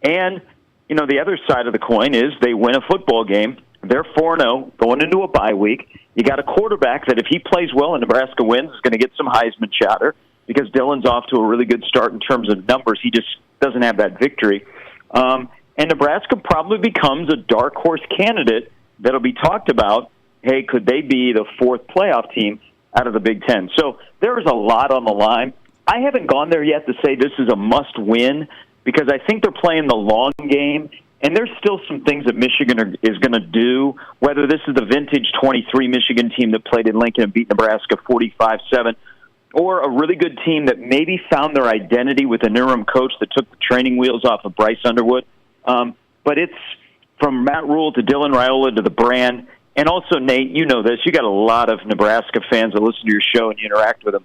And, the other side of the coin is they win a football game. They're 4-0 going into a bye week. You got a quarterback that if he plays well and Nebraska wins is going to get some Heisman chatter because Dillon's off to a really good start in terms of numbers. He just doesn't have that victory. And Nebraska probably becomes a dark horse candidate that'll be talked about. Hey, could they be the 4th playoff team out of the Big Ten? So there is a lot on the line. I haven't gone there yet to say this is a must-win because I think they're playing the long game, and there's still some things that Michigan is going to do, whether this is the vintage 23 Michigan team that played in Lincoln and beat Nebraska 45-7, or a really good team that maybe found their identity with an interim coach that took the training wheels off of Bryce Underwood. But it's from Matt Rule to Dylan Raiola to the brand. And also, Nate, you know this. You got a lot of Nebraska fans that listen to your show and you interact with them.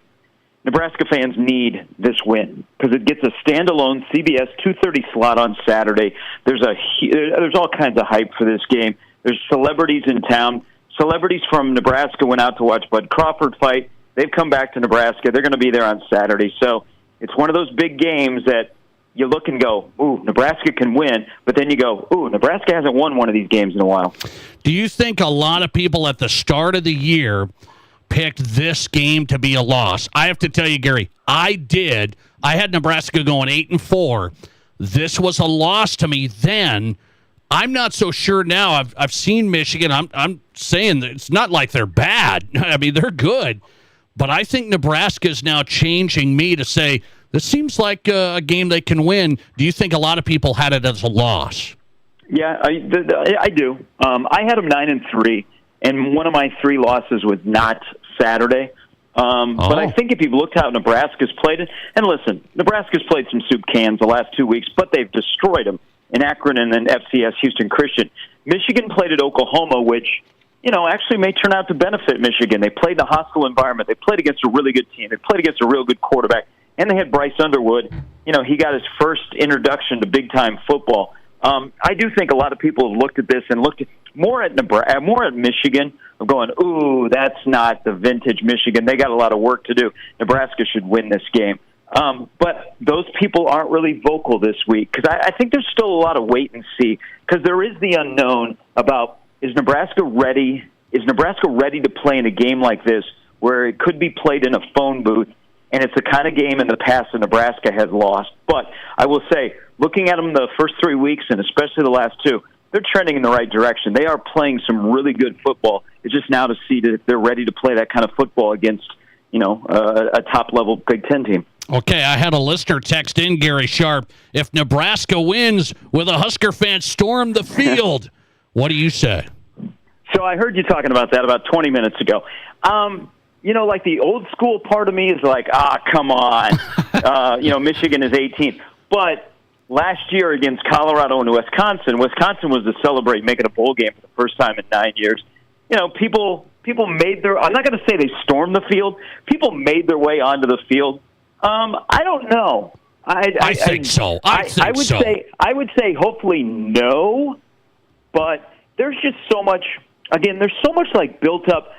Nebraska fans need this win because it gets a standalone CBS 2:30 slot on Saturday. There's all kinds of hype for this game. There's celebrities in town. Celebrities from Nebraska went out to watch Bud Crawford fight. They've come back to Nebraska. They're going to be there on Saturday. So it's one of those big games that you look and go, ooh, Nebraska can win, but then you go, ooh, Nebraska hasn't won one of these games in a while. Do you think a lot of people at the start of the year picked this game to be a loss? I have to tell you, Gary, I did. I had Nebraska going 8-4. This was a loss to me then. I'm not so sure now. I've seen Michigan. I'm saying that it's not like they're bad. I mean, they're good. But I think Nebraska is now changing me to say, this seems like a game they can win. Do you think a lot of people had it as a loss? Yeah, I do. I had them 9-3, and one of my 3 losses was not Saturday. But I think if you've looked how Nebraska's played it, and listen, Nebraska's played some soup cans the last 2 weeks, but they've destroyed them in Akron and then FCS Houston Christian. Michigan played at Oklahoma, which actually may turn out to benefit Michigan. They played in a hostile environment. They played against a really good team. They played against a real good quarterback. And they had Bryce Underwood. He got his first introduction to big-time football. I do think a lot of people have looked at this and looked at more at Michigan, of going, ooh, that's not the vintage Michigan. They got a lot of work to do. Nebraska should win this game. But those people aren't really vocal this week because I think there's still a lot of wait and see because there is the unknown about is Nebraska ready to play in a game like this where it could be played in a phone booth, and it's the kind of game in the past that Nebraska has lost. But I will say, looking at them the first 3 weeks and especially the last two, they're trending in the right direction. They are playing some really good football. It's just now to see that if they're ready to play that kind of football against, a top-level Big Ten team. Okay, I had a listener text in, Gary Sharp. If Nebraska wins, will the Husker fans storm the field? What do you say? So I heard you talking about that about 20 minutes ago. Like the old school part of me is like, come on. Michigan is 18. But last year against Colorado and Wisconsin was to celebrate making a bowl game for the first time in 9 years. People made I'm not going to say they stormed the field. People made their way onto the field. I don't know. I think so. I would say hopefully no, but there's just so much. Again, there's so much built up.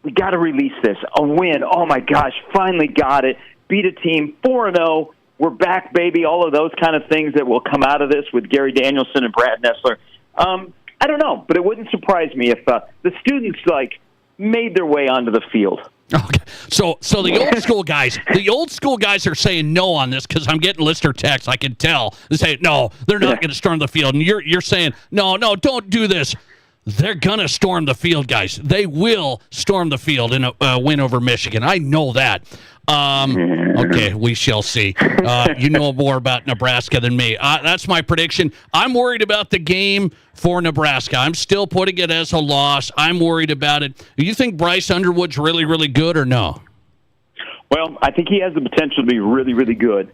We got to release this. A win. Oh my gosh! Finally got it. Beat a team 4-0. We're back, baby. All of those kind of things that will come out of this with Gary Danielson and Brad Nessler. I don't know, but it wouldn't surprise me if the students made their way onto the field. Okay, so the old school guys are saying no on this because I'm getting listener texts. I can tell they say no, they're not going to storm the field, and you're saying no, don't do this. They're going to storm the field, guys. They will storm the field in a win over Michigan. I know that. Okay, we shall see. You know more about Nebraska than me. That's my prediction. I'm worried about the game for Nebraska. I'm still putting it as a loss. I'm worried about it. Do you think Bryce Underwood's really, really good or no? Well, I think he has the potential to be really, really good.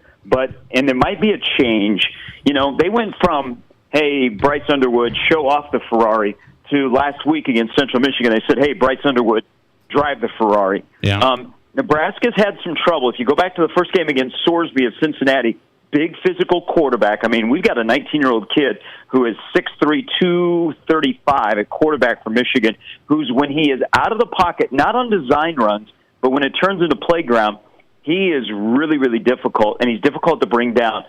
And there might be a change. They went from, hey, Bryce Underwood, show off the Ferrari, to last week against Central Michigan. They said, hey, Bryce Underwood, drive the Ferrari. Yeah. Nebraska's had some trouble. If you go back to the first game against Sorsby of Cincinnati, big physical quarterback. I mean, we've got a 19-year-old kid who is 6'3", 235 at quarterback for Michigan, who's, when he is out of the pocket, not on design runs, but when it turns into playground, he is really, really difficult, and he's difficult to bring down.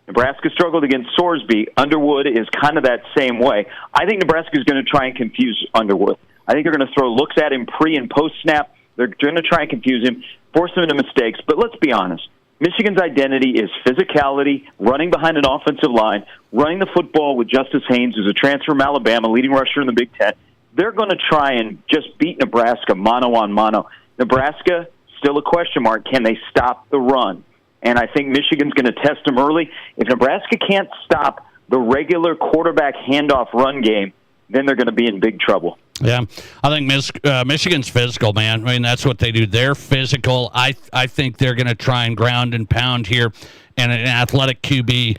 Nebraska struggled against Sorsby. Underwood is kind of that same way. I think Nebraska is going to try and confuse Underwood. I think they're going to throw looks at him pre- and post-snap. They're going to try and confuse him, force him into mistakes. But let's be honest. Michigan's identity is physicality, running behind an offensive line, running the football with Justice Haynes, who's a transfer from Alabama, leading rusher in the Big Ten. They're going to try and just beat Nebraska mano on mano. Nebraska, still a question mark. Can they stop the run? And I think Michigan's going to test them early. If Nebraska can't stop the regular quarterback handoff run game, then they're going to be in big trouble. Yeah, I think Michigan's physical, man. I mean, that's what they do. They're physical. I think they're going to try and ground and pound here. And an athletic QB,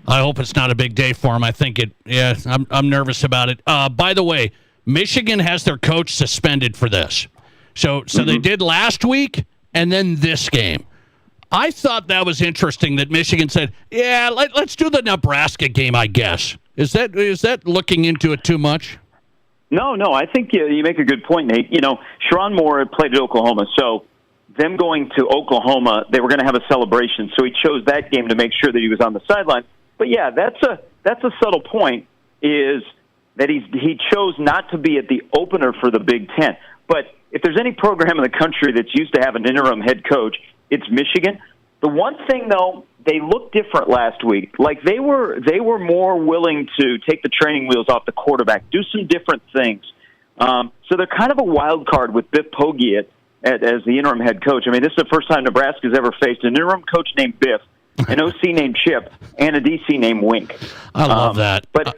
I hope it's not a big day for him. I think it. Yeah, I'm nervous about it. By the way, Michigan has their coach suspended for this. So they did last week and then this game. I thought that was interesting that Michigan said, yeah, let's do the Nebraska game, I guess. Is that looking into it too much? No, I think you make a good point, Nate. Sharon Moore had played at Oklahoma, so them going to Oklahoma, they were going to have a celebration, so he chose that game to make sure that he was on the sideline. But yeah, that's a subtle point, is that he chose not to be at the opener for the Big Ten. But if there's any program in the country that's used to have an interim head coach, it's Michigan. The one thing, though, they looked different last week. They were more willing to take the training wheels off the quarterback, do some different things. So they're kind of a wild card with Biff Poggi as the interim head coach. I mean, this is the first time Nebraska's ever faced an interim coach named Biff, an OC named Chip, and a DC named Wink. I love that. But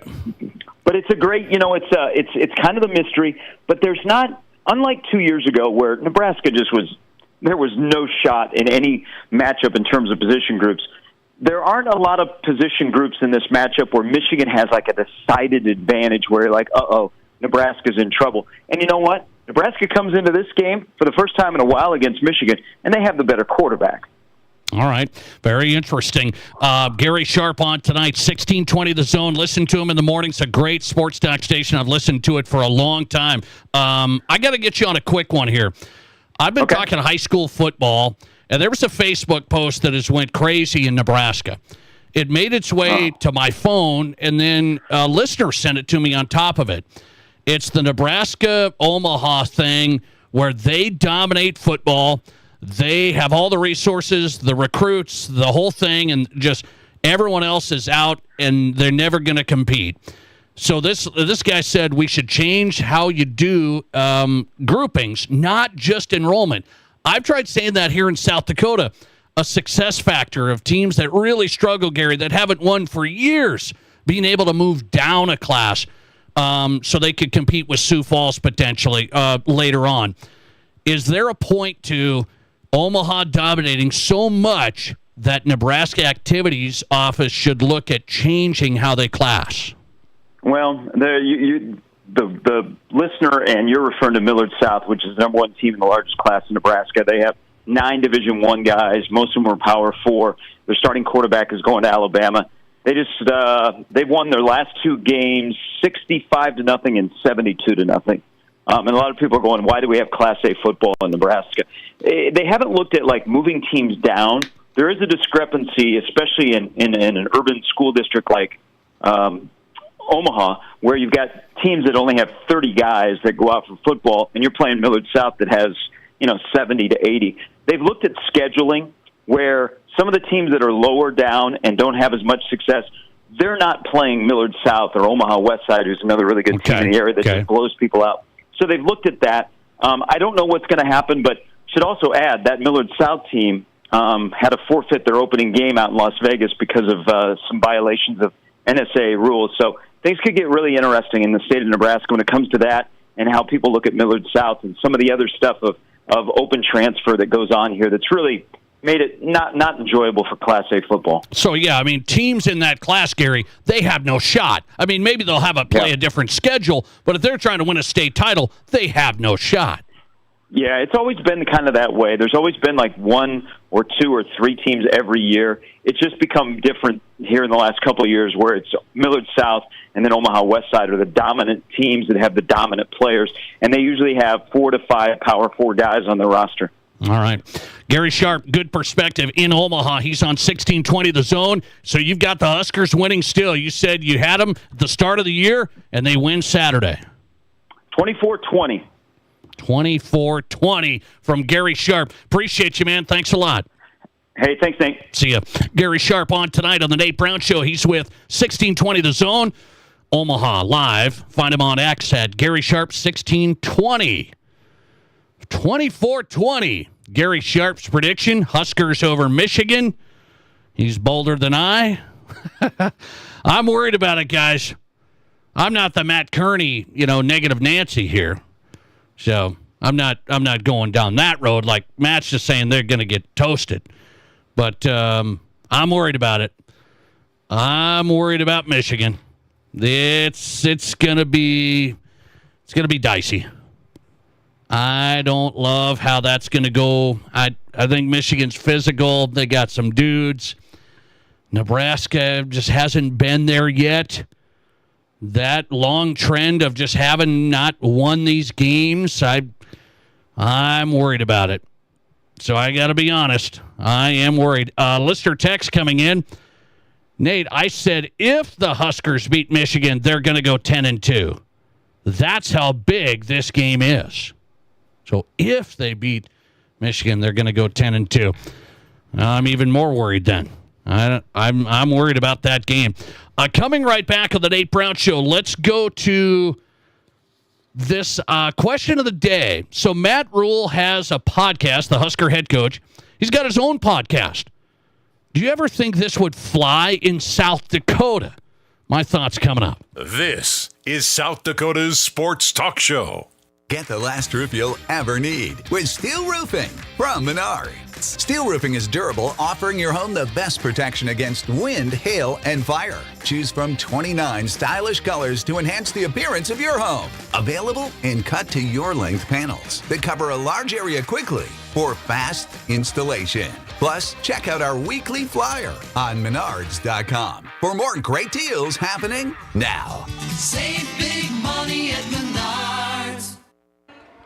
it's a great, it's kind of a mystery. But there's not, unlike 2 years ago where Nebraska there was no shot in any matchup in terms of position groups. There aren't a lot of position groups in this matchup where Michigan has a decided advantage where you're like, Nebraska's in trouble. And you know what? Nebraska comes into this game for the first time in a while against Michigan, and they have the better quarterback. All right. Very interesting. Gary Sharp on tonight, 1620 The Zone. Listen to him in the morning. It's a great sports talk station. I've listened to it for a long time. I got to get you on a quick one here. I've been talking high school football, and there was a Facebook post that has went crazy in Nebraska. It made its way to my phone, and then a listener sent it to me on top of it. It's the Nebraska-Omaha thing where they dominate football. They have all the resources, the recruits, the whole thing, and just everyone else is out, and they're never going to compete. So this guy said we should change how you do groupings, not just enrollment. I've tried saying that here in South Dakota, a success factor of teams that really struggle, Gary, that haven't won for years, being able to move down a class so they could compete with Sioux Falls potentially later on. Is there a point to Omaha dominating so much that Nebraska Activities Office should look at changing how they class? Well, the listener, and you're referring to Millard South, which is the number one team in the largest class in Nebraska. They have 9 Division I guys. Most of them are Power 4. Their starting quarterback is going to Alabama. They've won their last 2 games 65-0 and 72-0. And a lot of people are going, why do we have Class A football in Nebraska? They haven't looked at, like, moving teams down. There is a discrepancy, especially in an urban school district like Omaha, where you've got teams that only have 30 guys that go out for football, and you're playing Millard South that has, 70 to 80. They've looked at scheduling where some of the teams that are lower down and don't have as much success, they're not playing Millard South or Omaha Westside, who's another really good team in the area that just blows people out. So they've looked at that. I don't know what's going to happen, but should also add that Millard South team had to forfeit their opening game out in Las Vegas because of some violations of NSA rules. So things could get really interesting in the state of Nebraska when it comes to that and how people look at Millard South and some of the other stuff of open transfer that goes on here that's really made it not enjoyable for Class A football. So, yeah, I mean, teams in that class, Gary, they have no shot. I mean, maybe they'll have play a different schedule, but if they're trying to win a state title, they have no shot. Yeah, it's always been kind of that way. There's always been like 1 or 2 or 3 teams every year. It's just become different here in the last couple of years where it's Millard South and then Omaha Westside are the dominant teams that have the dominant players, and they usually have 4 to 5 Power 4 guys on their roster. All right. Gary Sharp, good perspective in Omaha. He's on 1620 The Zone. So you've got the Huskers winning still. You said you had them at the start of the year, and they win Saturday. 24-20. 24-20 from Gary Sharp. Appreciate you, man. Thanks a lot. Hey, thanks, Nate. See ya. Gary Sharp on tonight on the Nate Brown Show. He's with 1620 The Zone. Omaha Live. Find him on X at Gary Sharp 1620. 24-20. Gary Sharp's prediction. Huskers over Michigan. He's bolder than I. I'm worried about it, guys. I'm not the Matt Kearney, negative Nancy here. So I'm not going down that road. Like Matt's just saying they're going to get toasted. But I'm worried about it. I'm worried about Michigan. It's gonna be dicey. I don't love how that's going to go. I think Michigan's physical. They got some dudes. Nebraska just hasn't been there yet. That long trend of just having not won these games, I'm worried about it. So I got to be honest. I am worried. Listener text coming in. Nate, I said if the Huskers beat Michigan, they're going to go 10-2. That's how big this game is. So if they beat Michigan, they're going to go 10-2. I'm even more worried then. I'm worried about that game. Coming right back on the Nate Brown Show, let's go to this question of the day. So Matt Rule has a podcast, the Husker head coach. He's got his own podcast. Do you ever think this would fly in South Dakota? My thoughts coming up. This is South Dakota's Sports Talk Show. Get the last roof you'll ever need with steel roofing from Menards. Steel roofing is durable, offering your home the best protection against wind, hail, and fire. Choose from 29 stylish colors to enhance the appearance of your home. Available in cut-to-your-length panels that cover a large area quickly for fast installation. Plus, check out our weekly flyer on Menards.com for more great deals happening now. Save big money at Menards.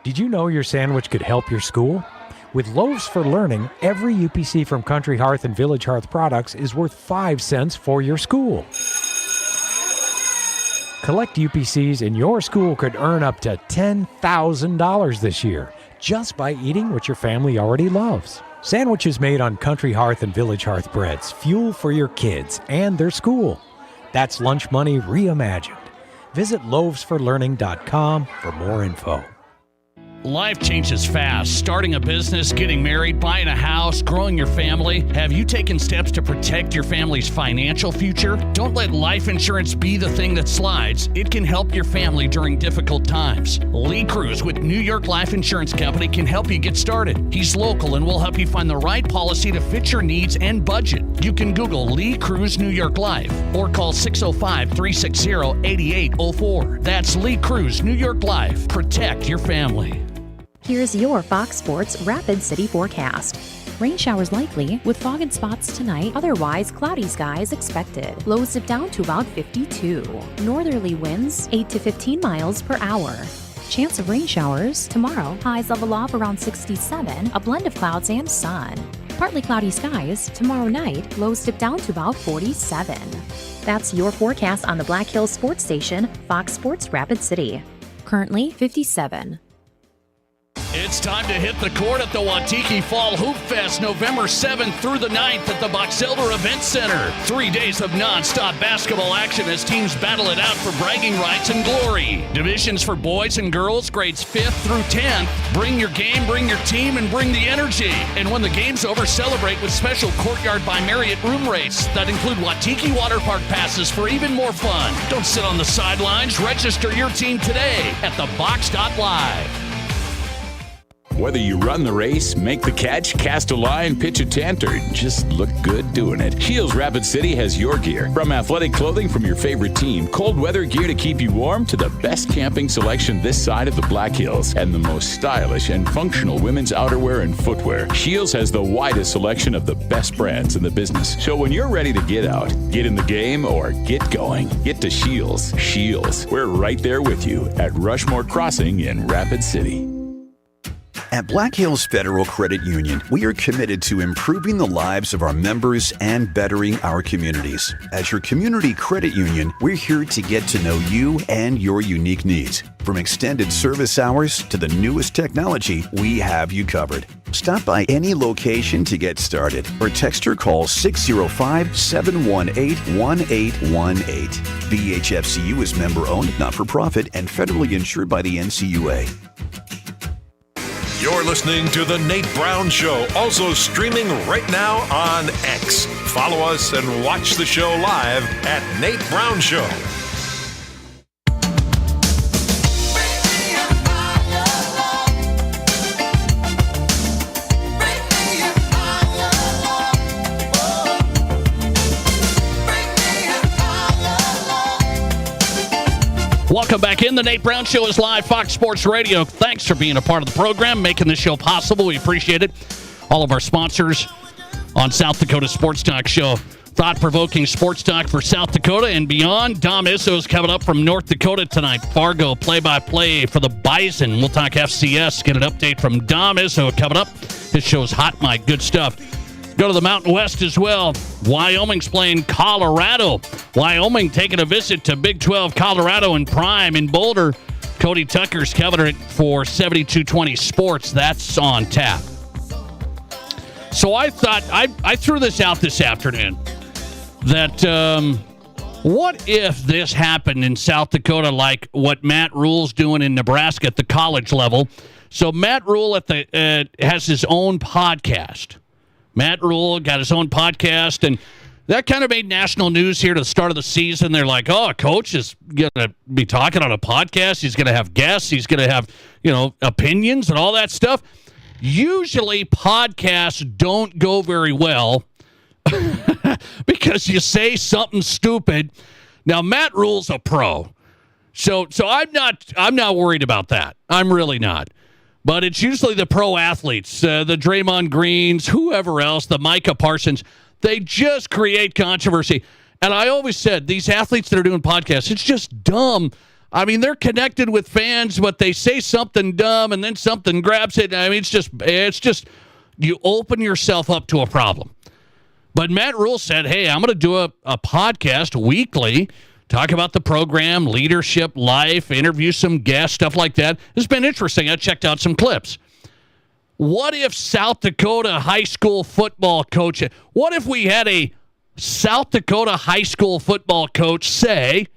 Did you know your sandwich could help your school? With Loaves for Learning, every UPC from Country Hearth and Village Hearth products is worth 5 cents for your school. Collect UPCs and your school could earn up to $10,000 this year just by eating what your family already loves. Sandwiches made on Country Hearth and Village Hearth breads, fuel for your kids and their school. That's lunch money reimagined. Visit loavesforlearning.com for more info. Life changes fast. Starting a business, getting married, buying a house, growing your family. Have you taken steps to protect your family's financial future? Don't let life insurance be the thing that slides. It can help your family during difficult times. Lee Cruz with New York Life Insurance Company can help you get started. He's local and will help you find the right policy to fit your needs and budget. You can Google Lee Cruz New York Life or call 605-360-8804. That's Lee Cruz New York Life. Protect your family. Here's your Fox Sports Rapid City forecast. Rain showers likely with fog and spots tonight. Otherwise, cloudy skies expected. Lows dip down to about 52. Northerly winds 8 to 15 miles per hour. Chance of rain showers tomorrow. Highs level off around 67. A blend of clouds and sun. Partly cloudy skies tomorrow night. Lows dip down to about 47. That's your forecast on the Black Hills Sports Station, Fox Sports Rapid City. Currently 57. It's time to hit the court at the Wautiki Fall Hoop Fest, November 7th through the 9th at the Box Elder Event Center. 3 days of non-stop basketball action as teams battle it out for bragging rights and glory. Divisions for boys and girls, grades 5th through 10th. Bring your game, bring your team, and bring the energy. And when the game's over, celebrate with special Courtyard by Marriott room rates that include Wautiki Water Park passes for even more fun. Don't sit on the sidelines. Register your team today at thebox.live. Whether you run the race, make the catch, cast a line, pitch a tent, or just look good doing it, Shields Rapid City has your gear. From athletic clothing from your favorite team, cold weather gear to keep you warm, to the best camping selection this side of the Black Hills, and the most stylish and functional women's outerwear and footwear, Shields has the widest selection of the best brands in the business. So when you're ready to get out, get in the game, or get going, get to Shields. Shields, we're right there with you at Rushmore Crossing in Rapid City. At Black Hills Federal Credit Union, we are committed to improving the lives of our members and bettering our communities. As your community credit union, we're here to get to know you and your unique needs. From extended service hours to the newest technology, we have you covered. Stop by any location to get started or text or call 605-718-1818. BHFCU is member-owned, not-for-profit, and federally insured by the NCUA. You're listening to The Nate Brown Show, also streaming right now on X. Follow us and watch the show live at Nate Brown Show. Welcome back in. The Nate Brown Show is live, Fox Sports Radio. Thanks for being a part of the program, making this show possible. We appreciate it. All of our sponsors on South Dakota Sports Talk Show. Thought-provoking sports talk for South Dakota and beyond. Dom Izzo's coming up from North Dakota tonight. Fargo play-by-play for the Bison. We'll talk FCS. Get an update from Dom Izzo coming up. This show's hot, Mike. Good stuff. Go to the Mountain West as well. Wyoming's playing Colorado. Wyoming taking a visit to Big 12 Colorado and Prime in Boulder. Cody Tucker's covering it for 7220 Sports. That's on tap. So I thought, I threw this out this afternoon, that what if this happened in South Dakota like what Matt Rule's doing in Nebraska at the college level? So Matt Rule has his own podcast. Matt Rule got his own podcast, and That kind of made national news here to the start of the season. They're like, oh, a coach is going to be talking on a podcast. He's going to have guests. He's going to have, opinions and all that stuff. Usually podcasts don't go very well because you say something stupid. Now, Matt Rule's a pro. So I'm not worried about that. I'm really not. But it's usually the pro athletes, the Draymond Greens, whoever else, the Micah Parsons. They just create controversy. And I always said, these athletes that are doing podcasts, it's just dumb. I mean, they're connected with fans, but they say something dumb and then something grabs it. I mean, it's just you open yourself up to a problem. But Matt Rule said, hey, I'm going to do a podcast weekly, talk about the program, leadership, life, interview some guests, stuff like that. It's been interesting. I checked out some clips. What if South Dakota high school football coach, what if we had a South Dakota high school football coach say,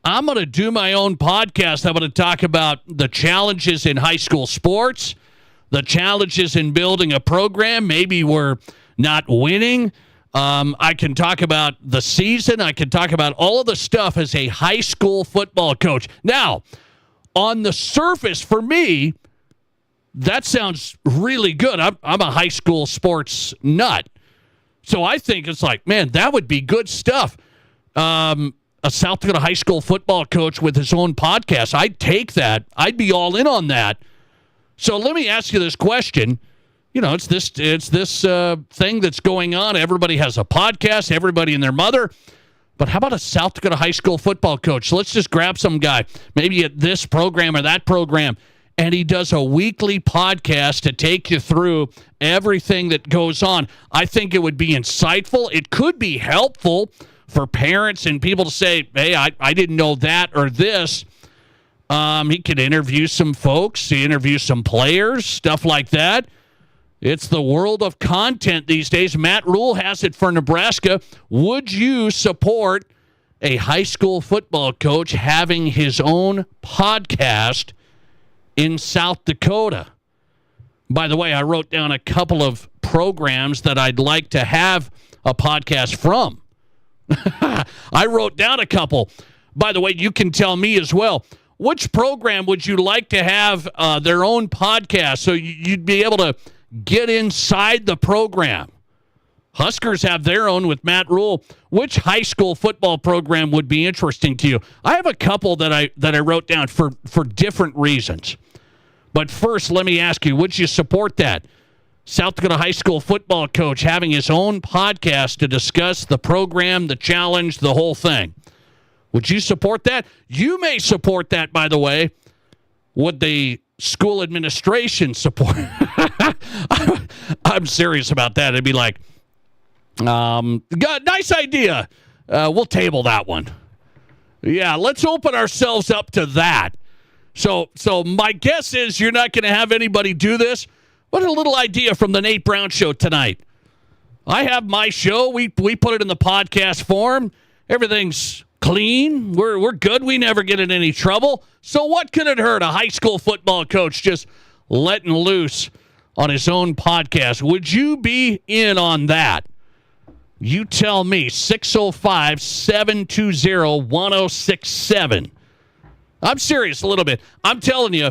I'm going to do my own podcast. I'm going to talk about the challenges in high school sports, the challenges in building a program. Maybe we're not winning. I can talk about the season. I can talk about all of the stuff as a high school football coach. Now, on the surface, for me, that sounds really good. I'm a high school sports nut. So I think it's like, man, that would be good stuff. A South Dakota high school football coach with his own podcast. I'd take that. I'd be all in on that. So let me ask you this question. It's this thing that's going on. Everybody has a podcast, everybody and their mother. But how about a South Dakota high school football coach? So let's just grab some guy, maybe at this program or that program, and he does a weekly podcast to take you through everything that goes on. I think it would be insightful. It could be helpful for parents and people to say, hey, I didn't know that or this. He could interview some folks, interview some players, stuff like that. It's the world of content these days. Matt Rule has it for Nebraska. Would you support a high school football coach having his own podcast in South Dakota? By the way, I wrote down a couple of programs that I'd like to have a podcast from. I wrote down a couple. By the way, you can tell me as well. Which program would you like to have their own podcast so you'd be able to get inside the program? Huskers have their own with Matt Rule. Which high school football program would be interesting to you? I have a couple that I wrote down for different reasons. But first, let me ask you, would you support that? South Dakota high school football coach having his own podcast to discuss the program, the challenge, the whole thing. Would you support that? You may support that, by the way. Would the school administration support? I'm serious about that. It'd be like, nice idea. We'll table that one. Yeah, let's open ourselves up to that. So my guess is you're not going to have anybody do this. What a little idea from the Nate Brown Show tonight. I have my show. We put it in the podcast form. Everything's clean. We're good. We never get in any trouble. So what could it hurt? A high school football coach just letting loose on his own podcast. Would you be in on that? You tell me. 605-720-1067. I'm serious a little bit. I'm telling you,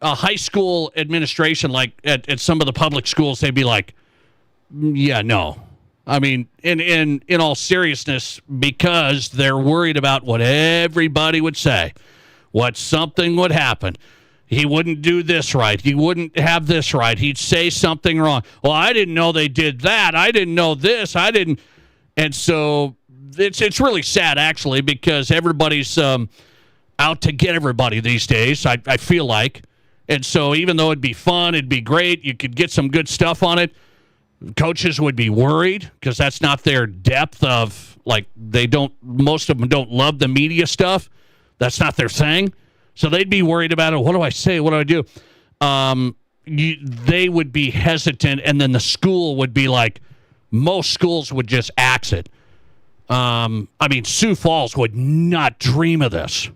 a high school administration, like at some of the public schools, they'd be like, yeah, no. I mean, in all seriousness, because they're worried about what everybody would say, what something would happen. He wouldn't do this right. He wouldn't have this right. He'd say something wrong. Well, I didn't know they did that. I didn't know this. I didn't. And so it's really sad, actually, because everybody's out to get everybody these days, I feel like. And so even though it'd be fun, it'd be great, you could get some good stuff on it, coaches would be worried because that's not their depth of, like, most of them don't love the media stuff. That's not their thing. So they'd be worried about it. What do I say? What do I do? They would be hesitant, and then the school would be like, most schools would just axe it. I mean, Sioux Falls would not dream of this.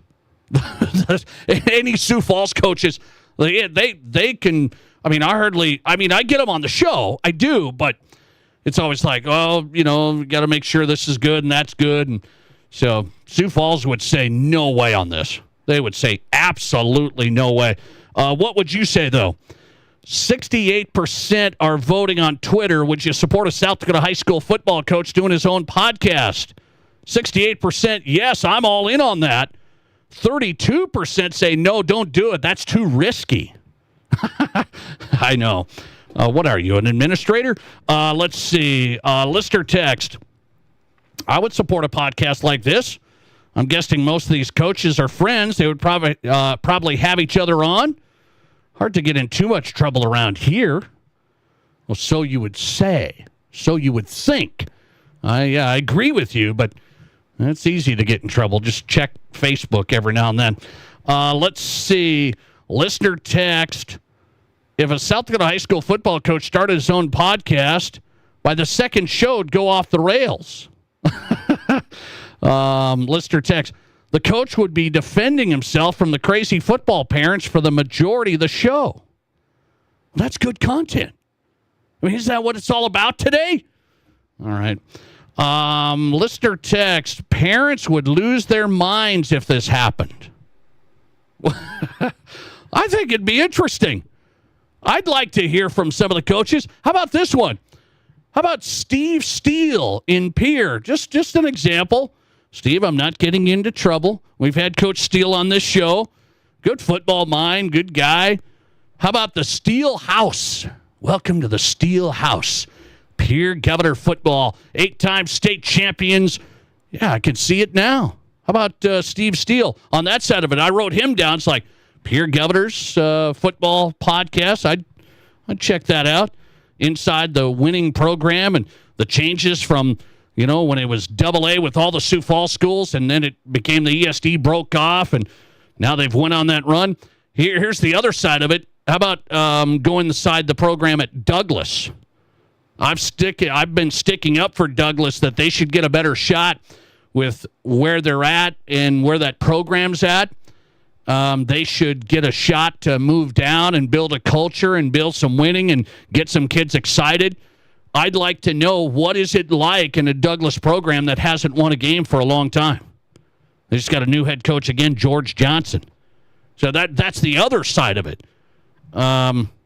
Any Sioux Falls coaches, they can. I mean, I get them on the show. I do, but It's always like, oh, you know, got to make sure this is good and that's good. And so Sioux Falls would say no way on this. They would say absolutely no way. What would you say, though? 68% are voting on Twitter. Would you support a South Dakota high school football coach doing his own podcast? 68%, yes, I'm all in on that. 32% say, no, don't do it. That's too risky. I know. What are you, an administrator? Let's see. Listener text. I would support a podcast like this. I'm guessing most of these coaches are friends. They would probably have each other on. Hard to get in too much trouble around here. Well, so you would say. So you would think. I agree with you, but it's easy to get in trouble. Just check Facebook every now and then. Let's see. Listener text. If a South Dakota high school football coach started his own podcast, by the second show, it'd go off the rails. Listener text. The coach would be defending himself from the crazy football parents for the majority of the show. That's good content. I mean, is that what it's all about today? All right. Listener text. Parents would lose their minds if this happened. I think it'd be interesting. I'd like to hear from some of the coaches. How about this one? How about Steve Steele in Pierre? Just an example. Steve, I'm not getting into trouble. We've had Coach Steele on this show. Good football mind, good guy. How about the Steele House? Welcome to the Steele House. Pierre Governor football, 8-time state champions. Yeah, I can see it now. How about Steve Steele? On that side of it, I wrote him down. It's like Pierre Governor's football podcast. I'd check that out. Inside the winning program and the changes from, you know, when it was AA with all the Sioux Falls schools, and then it became the ESD broke off, and now they've went on that run. Here's the other side of it. How about going inside the program at Douglas? I've been sticking up for Douglas that they should get a better shot with where they're at and where that program's at. They should get a shot to move down and build a culture and build some winning and get some kids excited. I'd like to know, what is it like in a Douglas program that hasn't won a game for a long time? They just got a new head coach again, George Johnson. So that's the other side of it.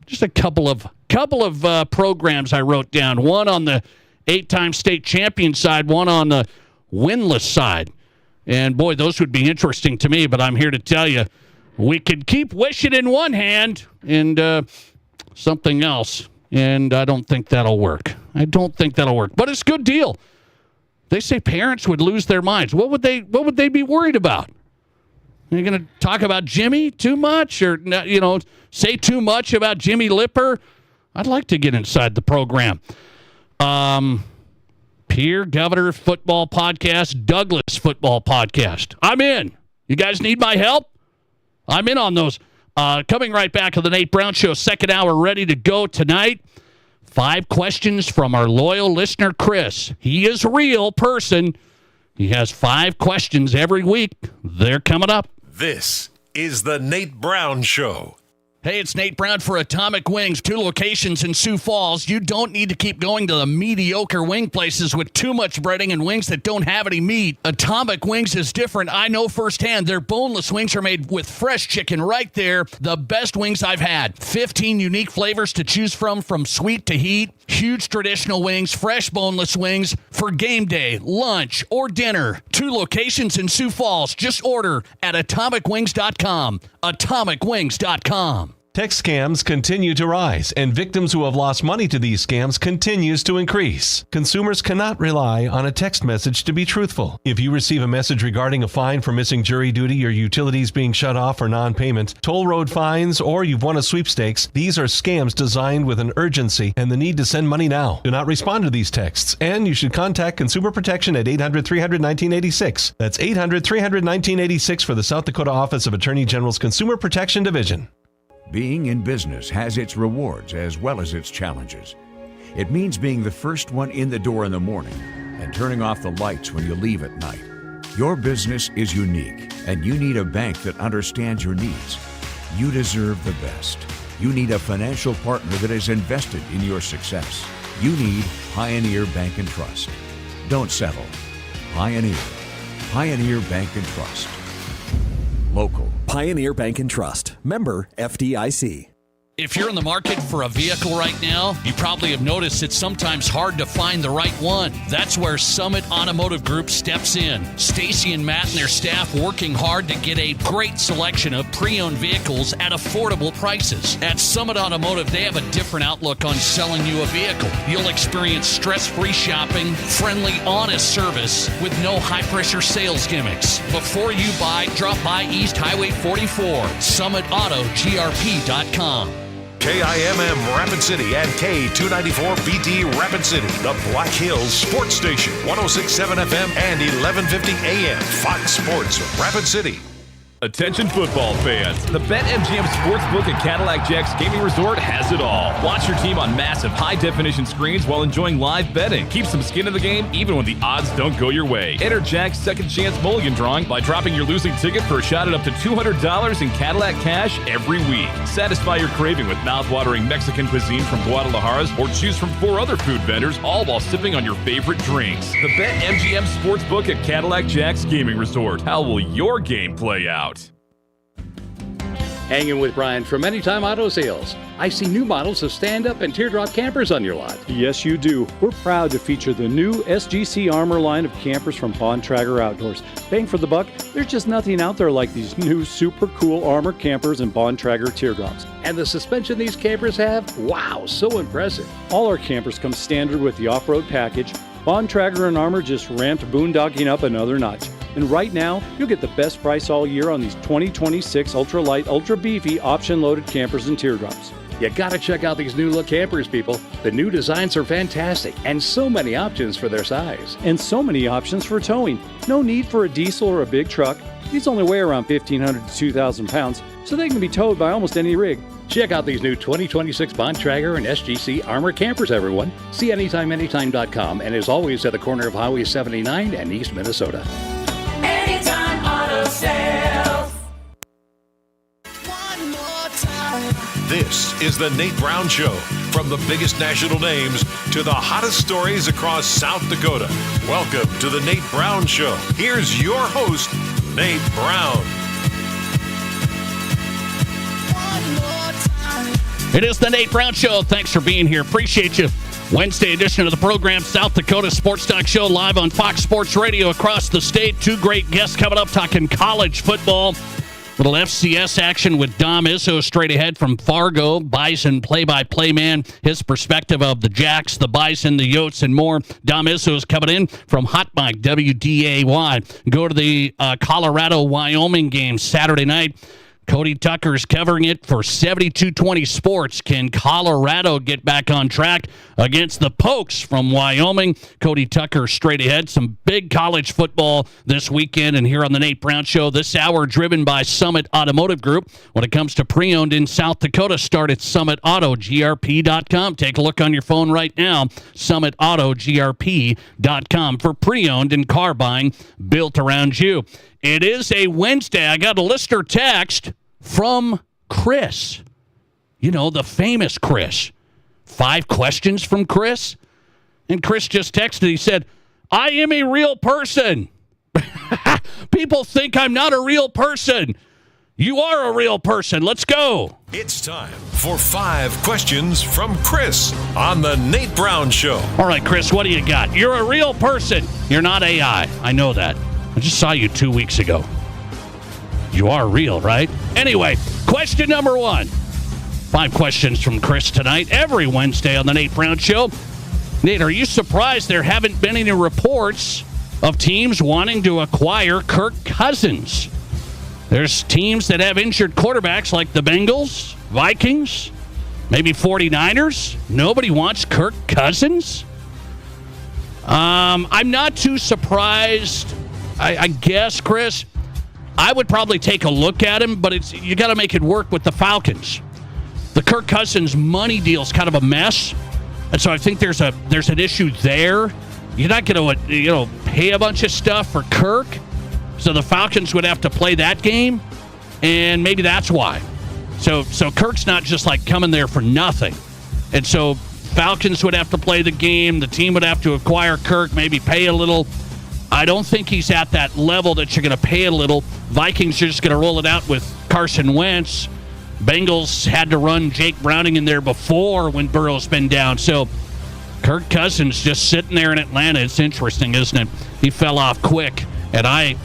Just a couple of programs I wrote down. One on the 8-time state champion side, one on the winless side. And, boy, those would be interesting to me, but I'm here to tell you, we could keep wishing in one hand and something else, and I don't think that'll work. But it's a good deal. They say parents would lose their minds. What would they be worried about? Are you going to talk about Jimmy too much, or, you know, say too much about Jimmy Lipper? I'd like to get inside the program. Pierre Governor football podcast, Douglas football podcast. I'm in. You guys need my help? I'm in on those. Coming right back to the Nate Brown Show, second hour ready to go tonight. 5 questions from our loyal listener, Chris. He is a real person. He has 5 questions every week. They're coming up. This is the Nate Brown Show. Hey, it's Nate Brown for Atomic Wings, 2 locations in Sioux Falls. You don't need to keep going to the mediocre wing places with too much breading and wings that don't have any meat. Atomic Wings is different. I know firsthand. Their boneless wings are made with fresh chicken right there. The best wings I've had. 15 unique flavors to choose from sweet to heat. Huge traditional wings, fresh boneless wings for game day, lunch, or dinner. 2 locations in Sioux Falls. Just order at atomicwings.com. Atomicwings.com. Text scams continue to rise, and victims who have lost money to these scams continues to increase. Consumers cannot rely on a text message to be truthful. If you receive a message regarding a fine for missing jury duty, your utilities being shut off for non-payment, toll road fines, or you've won a sweepstakes, these are scams designed with an urgency and the need to send money now. Do not respond to these texts, and you should contact Consumer Protection at 800-300-1986. That's 800-300-1986 for the South Dakota Office of Attorney General's Consumer Protection Division. Being in business has its rewards as well as its challenges. It means being the first one in the door in the morning and turning off the lights when you leave at night. Your business is unique, and you need a bank that understands your needs. You deserve the best. You need a financial partner that is invested in your success. You need Pioneer Bank and Trust. Don't settle. Pioneer. Pioneer Bank and Trust. Local. Pioneer Bank and Trust. Member FDIC. If you're in the market for a vehicle right now, you probably have noticed it's sometimes hard to find the right one. That's where Summit Automotive Group steps in. Stacy and Matt and their staff working hard to get a great selection of pre-owned vehicles at affordable prices. At Summit Automotive, they have a different outlook on selling you a vehicle. You'll experience stress-free shopping, friendly, honest service with no high-pressure sales gimmicks. Before you buy, drop by East Highway 44, SummitAutoGRP.com. KIMM Rapid City and K294BT Rapid City, the Black Hills Sports Station, 106.7 FM and 1150 AM, Fox Sports Rapid City. Attention football fans. The BetMGM Sportsbook at Cadillac Jack's Gaming Resort has it all. Watch your team on massive high-definition screens while enjoying live betting. Keep some skin in the game even when the odds don't go your way. Enter Jack's Second Chance Mulligan Drawing by dropping your losing ticket for a shot at up to $200 in Cadillac cash every week. Satisfy your craving with mouth-watering Mexican cuisine from Guadalajara's or choose from 4 other food vendors, all while sipping on your favorite drinks. The BetMGM Sportsbook at Cadillac Jack's Gaming Resort. How will your game play out? Hanging with Brian from Anytime Auto Sales. I see new models of stand-up and teardrop campers on your lot. Yes, you do. We're proud to feature the new SGC Armor line of campers from Bontrager Outdoors. Bang for the buck, there's just nothing out there like these new super cool Armor campers and Bontrager teardrops. And the suspension these campers have? Wow, so impressive. All our campers come standard with the off-road package. Bontrager and Armor just ramped boondocking up another notch. And right now, you'll get the best price all year on these 2026 ultra-light, ultra-beefy, option-loaded campers and teardrops. You gotta check out these new look campers, people. The new designs are fantastic, and so many options for their size. And so many options for towing. No need for a diesel or a big truck. These only weigh around 1,500 to 2,000 pounds, so they can be towed by almost any rig. Check out these new 2026 Bontrager and SGC Armor campers, everyone. See AnytimeAnytime.com, and as always, at the corner of Highway 79 and East Minnesota. Anytime Auto Sales. This is the Nate Brown Show. From the biggest national names to the hottest stories across South Dakota. Welcome to the Nate Brown Show. Here's your host, Nate Brown. It is the Nate Brown Show. Thanks for being here. Appreciate you. Wednesday edition of the program, South Dakota Sports Talk Show, live on Fox Sports Radio across the state. 2 great guests coming up talking college football. Little FCS action with Dom Izzo straight ahead from Fargo. Bison play-by-play man. His perspective of the Jacks, the Bison, the Yotes, and more. Dom Izzo's coming in from Hot Mic, WDAY. Go to the Colorado-Wyoming game Saturday night. Cody Tucker's covering it for 7220 Sports. Can Colorado get back on track against the Pokes from Wyoming? Cody Tucker straight ahead. Some big college football this weekend. And here on the Nate Brown Show, this hour driven by Summit Automotive Group. When it comes to pre-owned in South Dakota, start at SummitAutoGRP.com. Take a look on your phone right now. SummitAutoGRP.com for pre-owned and car buying built around you. It is a Wednesday. I got a listener text from Chris. You know, the famous Chris. 5 questions from Chris. And Chris just texted. He said, I am a real person. People think I'm not a real person. You are a real person. Let's go. It's time for 5 questions from Chris on the Nate Brown Show. All right, Chris, what do you got? You're a real person. You're not AI. I know that. I just saw you 2 weeks ago. You are real, right? Anyway, question number 1. 5 questions from Chris tonight, every Wednesday on the Nate Brown Show. Nate, are you surprised there haven't been any reports of teams wanting to acquire Kirk Cousins? There's teams that have injured quarterbacks like the Bengals, Vikings, maybe 49ers. Nobody wants Kirk Cousins? I'm not too surprised. I guess, Chris, I would probably take a look at him, but you got to make it work with the Falcons. The Kirk Cousins money deal is kind of a mess, and so I think there's an issue there. You're not going to pay a bunch of stuff for Kirk, so the Falcons would have to play that game, and maybe that's why. So Kirk's not just like coming there for nothing, and so Falcons would have to play the game. The team would have to acquire Kirk, maybe pay a little. I don't think he's at that level that you're going to pay a little. Vikings are just going to roll it out with Carson Wentz. Bengals had to run Jake Browning in there before when Burrow's been down. So Kirk Cousins just sitting there in Atlanta. It's interesting, isn't it? He fell off quick. And I,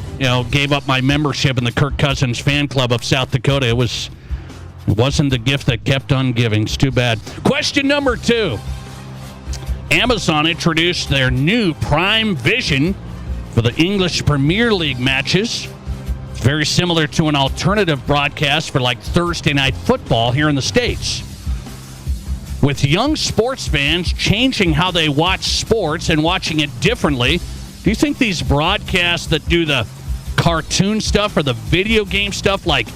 gave up my membership in the Kirk Cousins fan club of South Dakota. It wasn't the gift that kept on giving. It's too bad. Question number 2. Amazon introduced their new Prime Vision for the English Premier League matches. It's very similar to an alternative broadcast for like Thursday Night Football here in the States. With young sports fans changing how they watch sports and watching it differently, do you think these broadcasts that do the cartoon stuff or the video game stuff like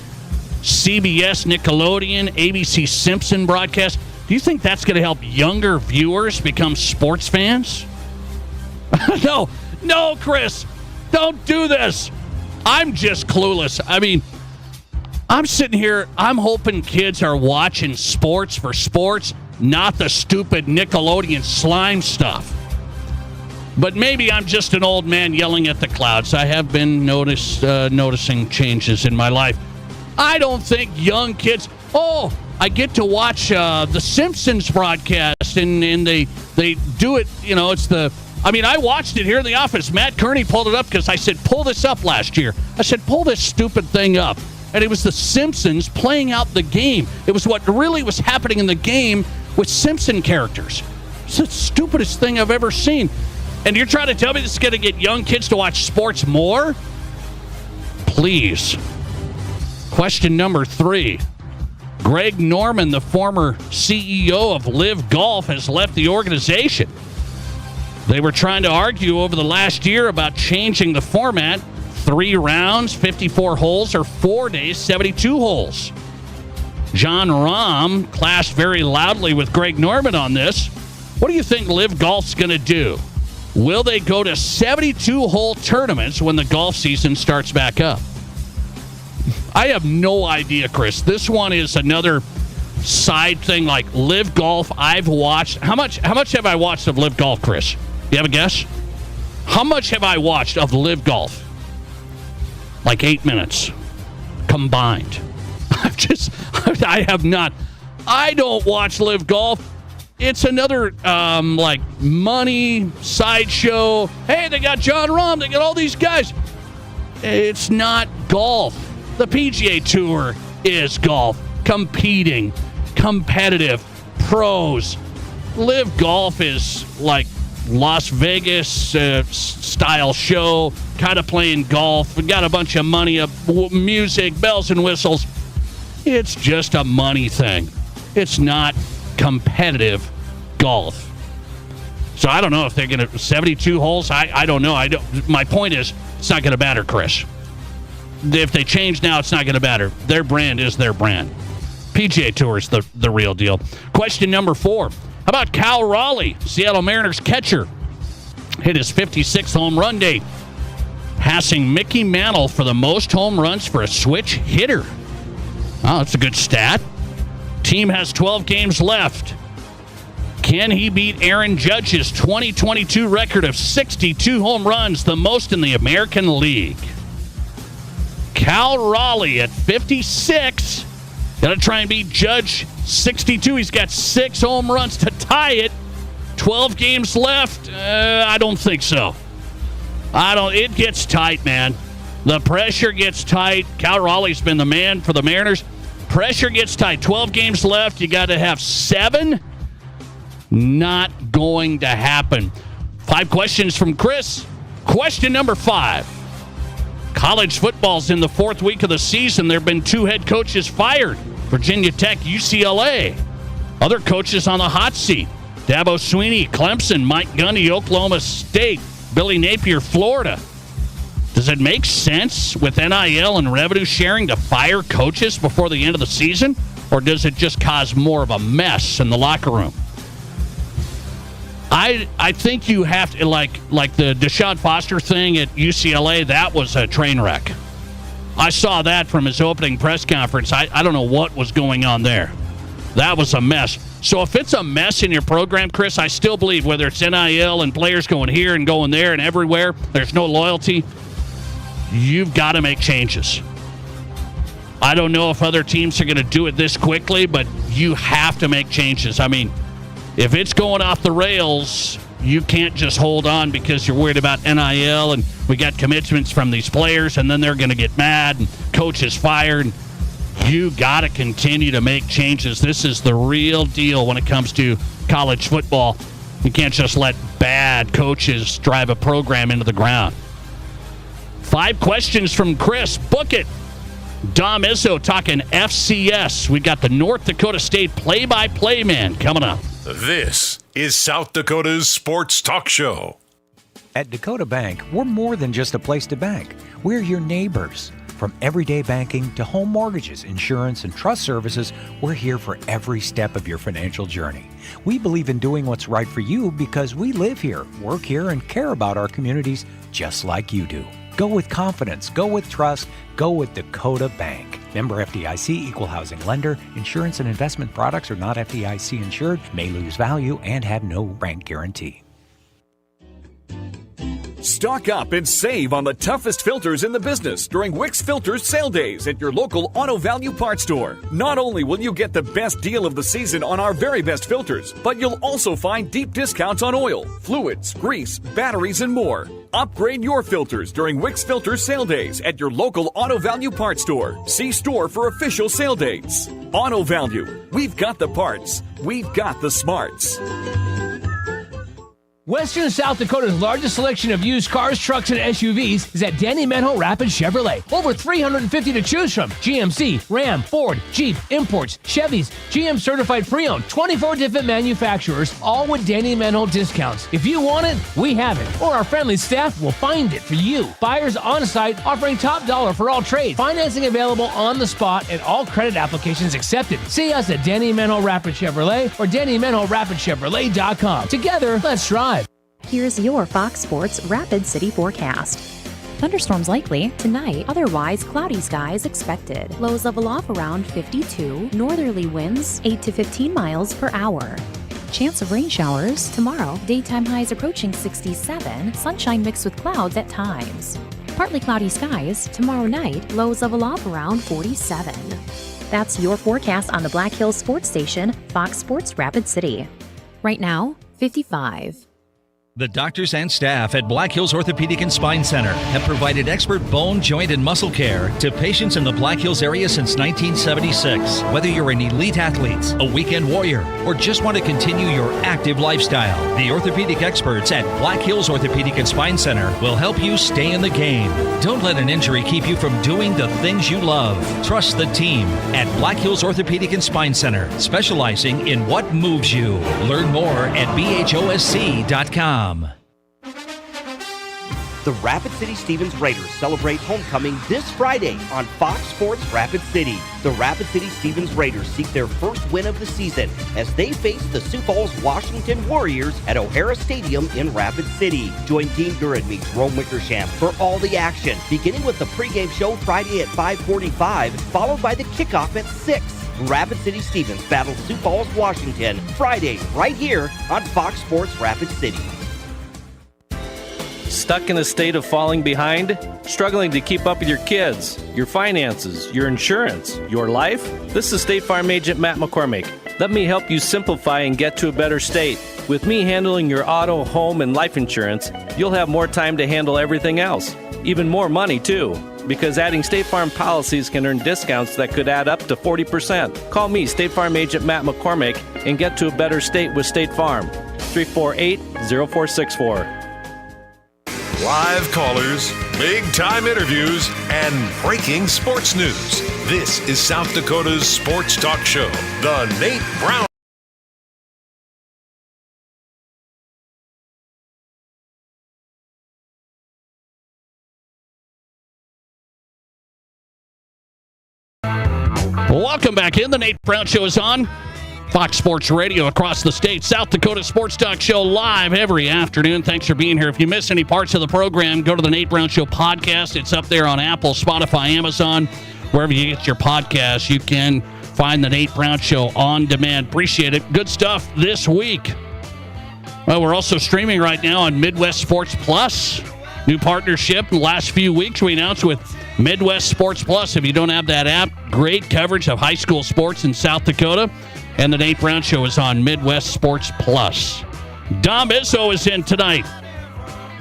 CBS, Nickelodeon, ABC Simpson broadcast, do you think that's going to help younger viewers become sports fans? No, Chris, don't do this. I'm just clueless. I mean, I'm sitting here, I'm hoping kids are watching sports for sports, not the stupid Nickelodeon slime stuff. But maybe I'm just an old man yelling at the clouds. I have been noticing changes in my life. I don't think young kids... Oh, I get to watch the Simpsons broadcast, and they do it, it's the... I mean, I watched it here in the office. Matt Kearney pulled it up because I said, pull this up last year. I said, pull this stupid thing up. And it was the Simpsons playing out the game. It was what really was happening in the game with Simpson characters. It's the stupidest thing I've ever seen. And you're trying to tell me this is going to get young kids to watch sports more? Please. Question number 3. Greg Norman, the former CEO of Live Golf, has left the organization. They were trying to argue over the last year about changing the format. 3 rounds, 54 holes, or 4 days, 72 holes. John Rahm clashed very loudly with Greg Norman on this. What do you think Live Golf's going to do? Will they go to 72-hole tournaments when the golf season starts back up? I have no idea, Chris. This one is another side thing like Live Golf. I've watched. How much have I watched of Live Golf, Chris? You have a guess? How much have I watched of Live Golf? Like 8 minutes combined. I have not. I don't watch Live Golf. It's another, money sideshow. Hey, they got John Rahm. They got all these guys. It's not golf. The PGA Tour is golf. Competing. Competitive. Pros. Live Golf is like Las Vegas style show. Kind of playing golf. We got a bunch of money, music, bells and whistles. It's just a money thing. It's not competitive golf. So I don't know if they're going to 72 holes. I don't know. My point is, it's not going to matter, Chris. If they change now, it's not going to matter. Their brand is their brand. PGA Tour is the real deal. Question number 4. How about Cal Raleigh, Seattle Mariners catcher? Hit his 56th home run date, passing Mickey Mantle for the most home runs for a switch hitter. Oh, that's a good stat. Team has 12 games left. Can he beat Aaron Judge's 2022 record of 62 home runs, the most in the American League? Cal Raleigh at 56. Got to try and beat Judge 62. He's got 6 home runs to tie it. 12 games left. I don't think so. It gets tight, man. The pressure gets tight. Cal Raleigh's been the man for the Mariners. Pressure gets tight. 12 games left. You got to have 7. Not going to happen. 5 questions from Chris. Question number 5. College football's in the 4th week of the season. There have been 2 head coaches fired. Virginia Tech, UCLA. Other coaches on the hot seat. Dabo Swinney, Clemson. Mike Gundy, Oklahoma State. Billy Napier, Florida. Does it make sense with NIL and revenue sharing to fire coaches before the end of the season? Or does it just cause more of a mess in the locker room? I think you have to, like the Deshaun Foster thing at UCLA, that was a train wreck. I saw that from his opening press conference. I don't know what was going on there. That was a mess. So if it's a mess in your program, Chris, I still believe whether it's NIL and players going here and going there and everywhere, there's no loyalty, you've got to make changes. I don't know if other teams are going to do it this quickly, but you have to make changes. I mean, if it's going off the rails, you can't just hold on because you're worried about NIL and we got commitments from these players and then they're going to get mad and coach is fired. You got to continue to make changes. This is the real deal when it comes to college football. You can't just let bad coaches drive a program into the ground. 5 questions from Chris. Book it. Dom Izzo talking FCS. We got the North Dakota State play-by-play man coming up. This is South Dakota's Sports Talk Show. At Dakota Bank, we're more than just a place to bank. We're your neighbors. From everyday banking to home mortgages, insurance, and trust services, we're here for every step of your financial journey. We believe in doing what's right for you because we live here, work here, and care about our communities just like you do. Go with confidence, go with trust, go with Dakota Bank. Member FDIC, equal housing lender. Insurance and investment products are not FDIC insured, may lose value, and have no bank guarantee. Stock up and save on the toughest filters in the business during Wix Filters sale days at your local Auto Value Parts store. Not only will you get the best deal of the season on our very best filters, but you'll also find deep discounts on oil, fluids, grease, batteries, and more. Upgrade your filters during Wix Filters sale days at your local Auto Value Parts store. See store for official sale dates. Auto Value. We've got the parts. We've got the smarts. Western South Dakota's largest selection of used cars, trucks, and SUVs is at Danny Menho Rapid Chevrolet. Over 350 to choose from. GMC, Ram, Ford, Jeep, imports, Chevys, GM certified pre-owned, 24 different manufacturers, all with Danny Menho discounts. If you want it, we have it, or our friendly staff will find it for you. Buyers on site offering top dollar for all trades. Financing available on the spot and all credit applications accepted. See us at Danny Menho Rapid Chevrolet or DannyMenhoRapidChevrolet.com. Together, let's drive. Here's your Fox Sports Rapid City forecast. Thunderstorms likely tonight, otherwise cloudy skies expected. Lows level off around 52, northerly winds 8 to 15 miles per hour. Chance of rain showers tomorrow, daytime highs approaching 67, sunshine mixed with clouds at times. Partly cloudy skies tomorrow night, lows level off around 47. That's your forecast on the Black Hills Sports Station, Fox Sports Rapid City. Right now, 55. The doctors and staff at Black Hills Orthopedic and Spine Center have provided expert bone, joint, and muscle care to patients in the Black Hills area since 1976. Whether you're an elite athlete, a weekend warrior, or just want to continue your active lifestyle, the orthopedic experts at Black Hills Orthopedic and Spine Center will help you stay in the game. Don't let an injury keep you from doing the things you love. Trust the team at Black Hills Orthopedic and Spine Center, specializing in what moves you. Learn more at BHOSC.com. The Rapid City Stevens Raiders celebrate homecoming this Friday on Fox Sports Rapid City. The Rapid City Stevens Raiders seek their first win of the season as they face the Sioux Falls, Washington Warriors at O'Hara Stadium in Rapid City. Join Dean Gurrid meets Rome Wickersham for all the action, beginning with the pregame show Friday at 5:45, followed by the kickoff at 6. Rapid City Stevens battle Sioux Falls, Washington, Friday, right here on Fox Sports Rapid City. Stuck in a state of falling behind? Struggling to keep up with your kids, your finances, your insurance, your life? This is State Farm Agent Matt McCormick. Let me help you simplify and get to a better state. With me handling your auto, home, and life insurance, you'll have more time to handle everything else. Even more money, too. Because adding State Farm policies can earn discounts that could add up to 40%. Call me, State Farm Agent Matt McCormick, and get to a better state with State Farm. 348-0464. Live callers, big-time interviews, and breaking sports news. This is South Dakota's Sports Talk Show, The Nate Brown. Welcome back in. The Nate Brown Show is on. Fox Sports Radio across the state. South Dakota Sports Talk Show live every afternoon. Thanks for being here. If you miss any parts of the program, go to the Nate Brown Show podcast. It's up there on Apple, Spotify, Amazon, wherever you get your podcasts. You can Find the Nate Brown Show on demand. Appreciate it. Good stuff this week. Well, we're also streaming right now on Midwest Sports Plus. New partnership in the last few weeks we announced with Midwest Sports Plus. If you don't have that app, great coverage of high school sports in South Dakota. And the Nate Brown Show is on Midwest Sports Plus. Dom Izzo is in tonight.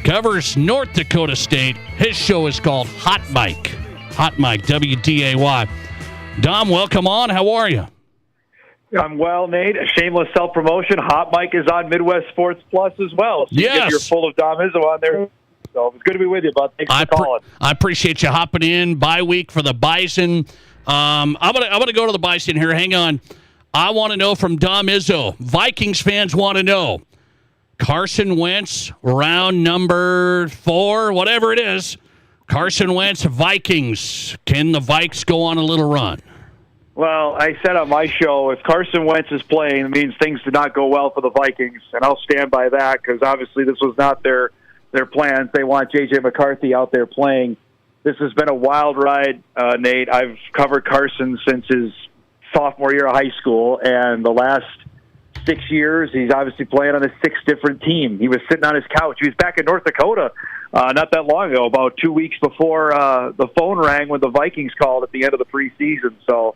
Covers North Dakota State. His show is called Hot Mic. Hot Mic, WDAY. Dom, welcome on. How are you? I'm well, Nate. A shameless self-promotion. Hot Mic is on Midwest Sports Plus as well. So yes. You're full of Dom Izzo on there. So it's good to be with you, bud. Thanks for calling. I appreciate you hopping in. Bye week for the Bison. I'm gonna go to the Bison here. Hang on. I want to know from Dom Izzo. Vikings fans want to know. Carson Wentz, round number 4, whatever it is. Carson Wentz, Vikings. Can the Vikes go on a little run? Well, I said on my show, if Carson Wentz is playing, it means things did not go well for the Vikings, and I'll stand by that because obviously this was not their plans. They want J.J. McCarthy out there playing. This has been a wild ride, Nate. I've covered Carson since his sophomore year of high school, and the last 6 years, he's obviously playing on a 6 different team. He was sitting on his couch. He was back in North Dakota not that long ago, about 2 weeks before the phone rang when the Vikings called at the end of the preseason. So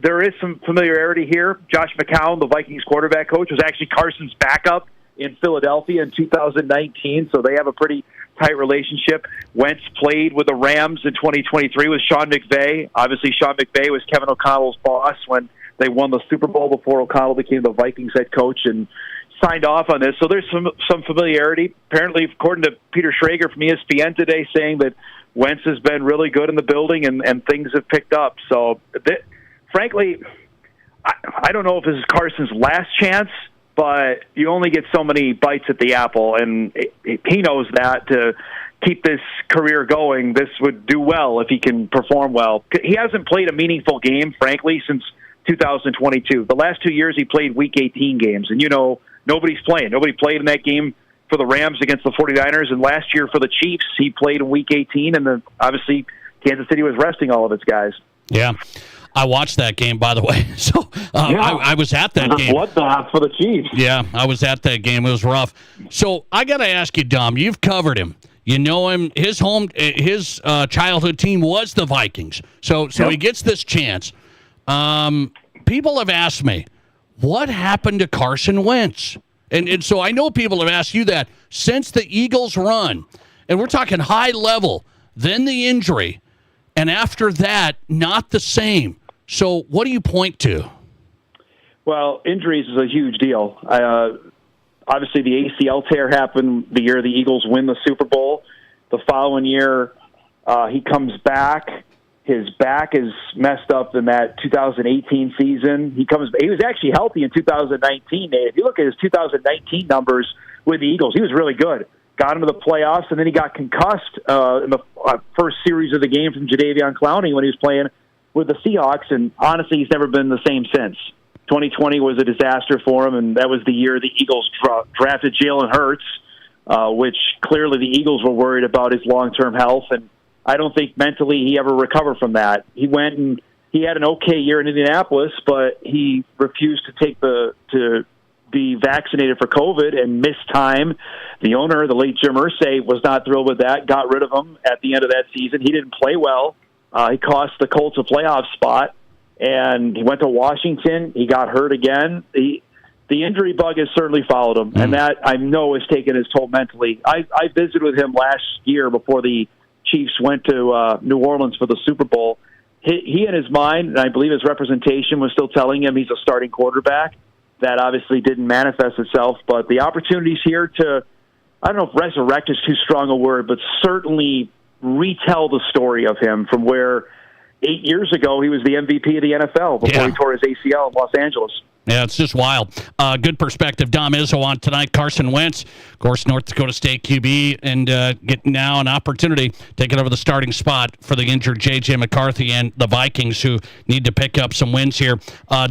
there is some familiarity here. Josh McCown, the Vikings quarterback coach, was actually Carson's backup in Philadelphia in 2019, so they have a pretty tight relationship. Wentz played with the Rams in 2023 with Sean McVay. Obviously, Sean McVay was Kevin O'Connell's boss when they won the Super Bowl before O'Connell became the Vikings head coach and signed off on this. So there's some familiarity. Apparently, according to Peter Schrager from ESPN today, saying that Wentz has been really good in the building and things have picked up. So, frankly, I don't know if this is Carson's last chance, but you only get so many bites at the apple, and he knows that to keep this career going, this would do well if he can perform well. He hasn't played a meaningful game, frankly, since 2022. The last 2 years he played Week 18 games, and nobody's playing. Nobody played in that game for the Rams against the 49ers, and last year for the Chiefs he played in Week 18, and then obviously Kansas City was resting all of its guys. Yeah. I watched that game, by the way. So I was at that game. Bloodbath for the Chiefs. Yeah, I was at that game. It was rough. So I got to ask you, Dom. You've covered him. You know him. His childhood team was the Vikings. So he gets this chance. People have asked me, what happened to Carson Wentz? And so I know people have asked you that since the Eagles run, and we're talking high level, then the injury, and after that, not the same. So what do you point to? Well, injuries is a huge deal. Obviously, the ACL tear happened the year the Eagles win the Super Bowl. The following year, he comes back. His back is messed up in that 2018 season. He was actually healthy in 2019. If you look at his 2019 numbers with the Eagles, he was really good. Got into the playoffs, and then he got concussed in the first series of the game from Jadeveon Clowney when he was playing with the Seahawks, and honestly, he's never been the same since. 2020 was a disaster for him, and that was the year the Eagles drafted Jalen Hurts, which clearly the Eagles were worried about his long-term health, and I don't think mentally he ever recovered from that. He went and he had an okay year in Indianapolis, but he refused to be vaccinated for COVID and missed time. The owner, the late Jim Irsay, was not thrilled with that, got rid of him at the end of that season. He didn't play well. He cost the Colts a playoff spot, and he went to Washington. He got hurt again. The injury bug has certainly followed him, and that I know has taken his toll mentally. I visited with him last year before the Chiefs went to New Orleans for the Super Bowl. He in his mind, and I believe his representation was still telling him he's a starting quarterback. That obviously didn't manifest itself, but the opportunities here to, I don't know if resurrect is too strong a word, but certainly retell the story of him from where 8 years ago he was the MVP of the NFL before he tore his ACL in Los Angeles. Yeah, it's just wild. Good perspective. Dom Izzo on tonight. Carson Wentz, of course, North Dakota State QB, and getting now an opportunity taking over the starting spot for the injured J.J. McCarthy and the Vikings, who need to pick up some wins here.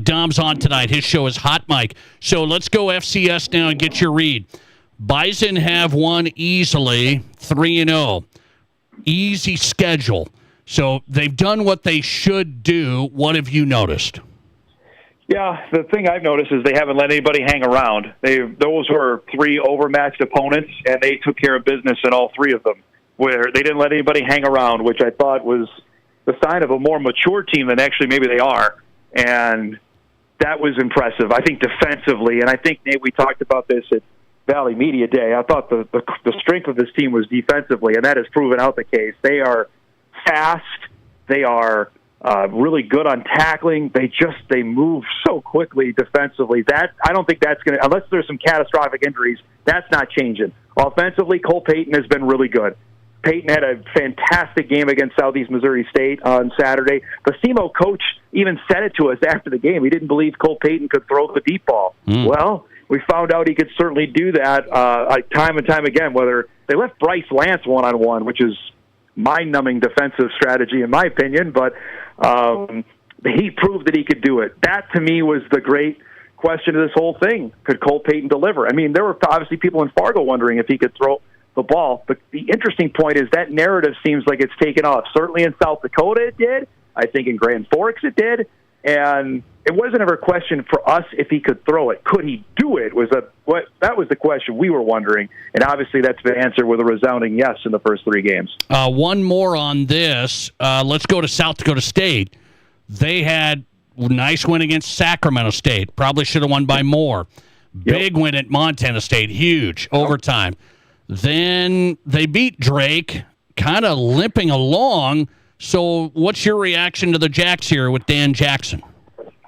Dom's on tonight. His show is Hot Mic. So let's go FCS now and get your read. Bison have won easily, 3-0. Easy schedule. So they've done what they should do. What have you noticed? Yeah, the thing I've noticed is they haven't let anybody hang around. Those were 3 overmatched opponents, and they took care of business in all 3 of them, where they didn't let anybody hang around, which I thought was the sign of a more mature team than actually maybe they are. And that was impressive, I think, defensively. And I think, Nate, we talked about this at Valley Media Day. I thought the strength of this team was defensively, and that has proven out the case. They are fast. They are really good on tackling. They move so quickly defensively. That I don't think that's going to, unless there's some catastrophic injuries, that's not changing. Offensively, Cole Payton has been really good. Payton had a fantastic game against Southeast Missouri State on Saturday. The SEMO coach even said it to us after the game. He didn't believe Cole Payton could throw the deep ball. Well, we found out he could certainly do that time and time again, whether they left Bryce Lance one-on-one, which is mind-numbing defensive strategy in my opinion, but he proved that he could do it. That, to me, was the great question of this whole thing. Could Cole Payton deliver? I mean, there were obviously people in Fargo wondering if he could throw the ball, but the interesting point is that narrative seems like it's taken off. Certainly in South Dakota it did. I think in Grand Forks it did. And it wasn't ever a question for us if he could throw it. Could he do it? That was the question we were wondering. And obviously that's been answered with a resounding yes in the first 3 games. One more on this. Let's go to South Dakota State. They had a nice win against Sacramento State. Probably should have won by more. Big win at Montana State. Huge. Overtime. Then they beat Drake, kind of limping along. So what's your reaction to the Jacks here with Dan Jackson?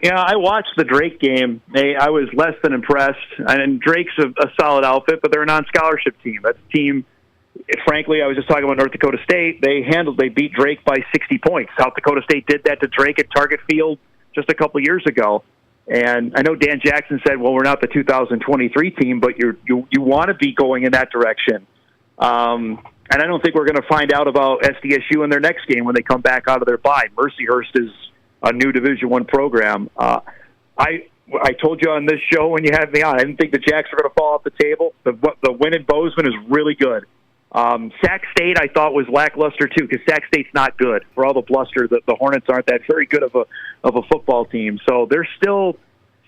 Yeah, I watched the Drake game. I was less than impressed. And Drake's a solid outfit, but they're a non-scholarship team. That's a team, frankly, I was just talking about North Dakota State. They beat Drake by 60 points. South Dakota State did that to Drake at Target Field just a couple years ago. And I know Dan Jackson said, well, we're not the 2023 team, but you want to be going in that direction. And I don't think we're going to find out about SDSU in their next game when they come back out of their bye. Mercyhurst is a new Division I program. I told you on this show when you had me on, I didn't think the Jacks were going to fall off the table. The win in Bozeman is really good. Sac State I thought was lackluster too, because Sac State's not good. For all the bluster, the Hornets aren't that very good of a football team. So there's still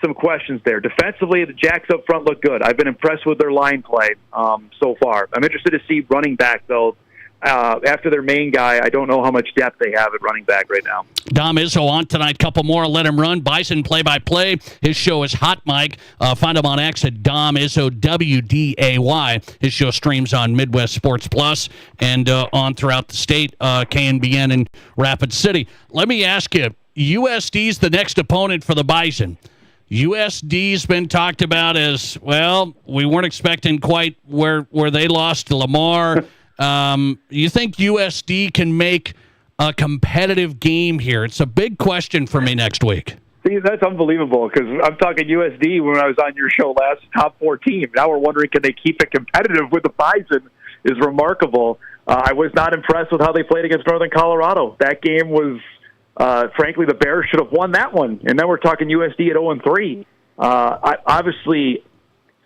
some questions there. Defensively, the Jacks up front look good. I've been impressed with their line play so far. I'm interested to see running back though. After their main guy, I don't know how much depth they have at running back right now. Dom Izzo on tonight. Couple more. Let him run. Bison play-by-play. His show is Hot Mic. Find him on X at Dom Izzo, WDAY. His show streams on Midwest Sports Plus and on throughout the state, KNBN in Rapid City. Let me ask you, USD's the next opponent for the Bison. USD's been talked about as, well, we weren't expecting quite where they lost to Lamar. You think USD can make a competitive game here? It's a big question for me next week. See, that's unbelievable because I'm talking USD when I was on your show last, top 4 team. Now we're wondering, can they keep it competitive with the Bison is remarkable. I was not impressed with how they played against Northern Colorado. That game was, frankly, the Bears should have won that one. And then we're talking USD at 0-3. Obviously,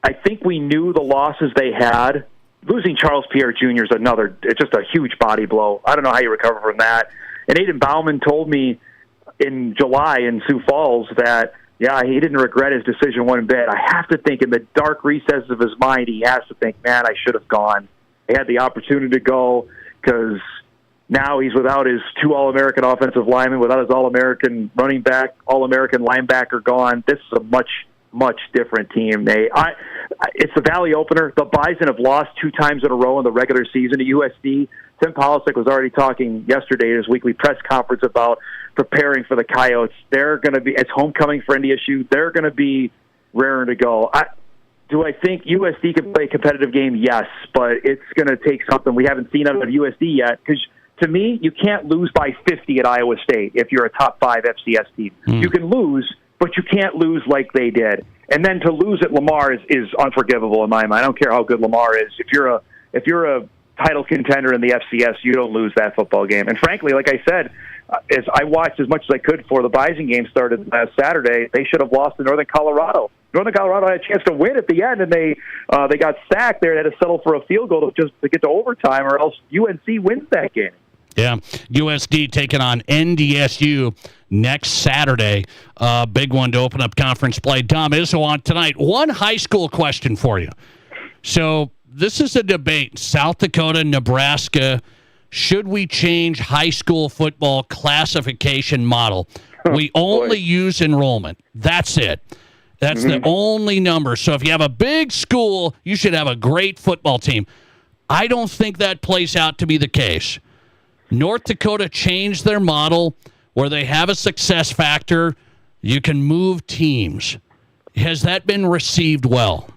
I think we knew the losses they had. Losing Charles Pierre Jr. is it's just a huge body blow. I don't know how you recover from that. And Aiden Bauman told me in July in Sioux Falls that, yeah, he didn't regret his decision one bit. I have to think in the dark recesses of his mind, he has to think, man, I should have gone. He had the opportunity to go because now he's without his 2 All-American offensive linemen, without his All-American running back, All-American linebacker gone. This is a much different team. It's the Valley opener. The Bison have lost 2 times in a row in the regular season to USD. Tim Polisic was already talking yesterday at his weekly press conference about preparing for the Coyotes. They're going to be, it's homecoming for NDSU. They're going to be raring to go. Do I think USD can play a competitive game? Yes, but it's going to take something we haven't seen out of USD yet. Because to me, you can't lose by 50 at Iowa State if you're a top 5 FCS team. You can lose, but you can't lose like they did. And then to lose at Lamar is unforgivable in my mind. I don't care how good Lamar is. If you're a title contender in the FCS, you don't lose that football game. And frankly, like I said, as I watched as much as I could before the Bison game started last Saturday, they should have lost to Northern Colorado. Northern Colorado had a chance to win at the end, and they got sacked there and had to settle for a field goal to get to overtime, or else UNC wins that game. Yeah, USD taking on NDSU next Saturday. Big one to open up conference play. Dom Izzo on tonight. One high school question for you. So this is a debate. South Dakota, Nebraska. Should we change high school football classification model? We only use enrollment. That's it. That's the only number. So if you have a big school, you should have a great football team. I don't think that plays out to be the case. North Dakota changed their model where they have a success factor. You can move teams. Has that been received well?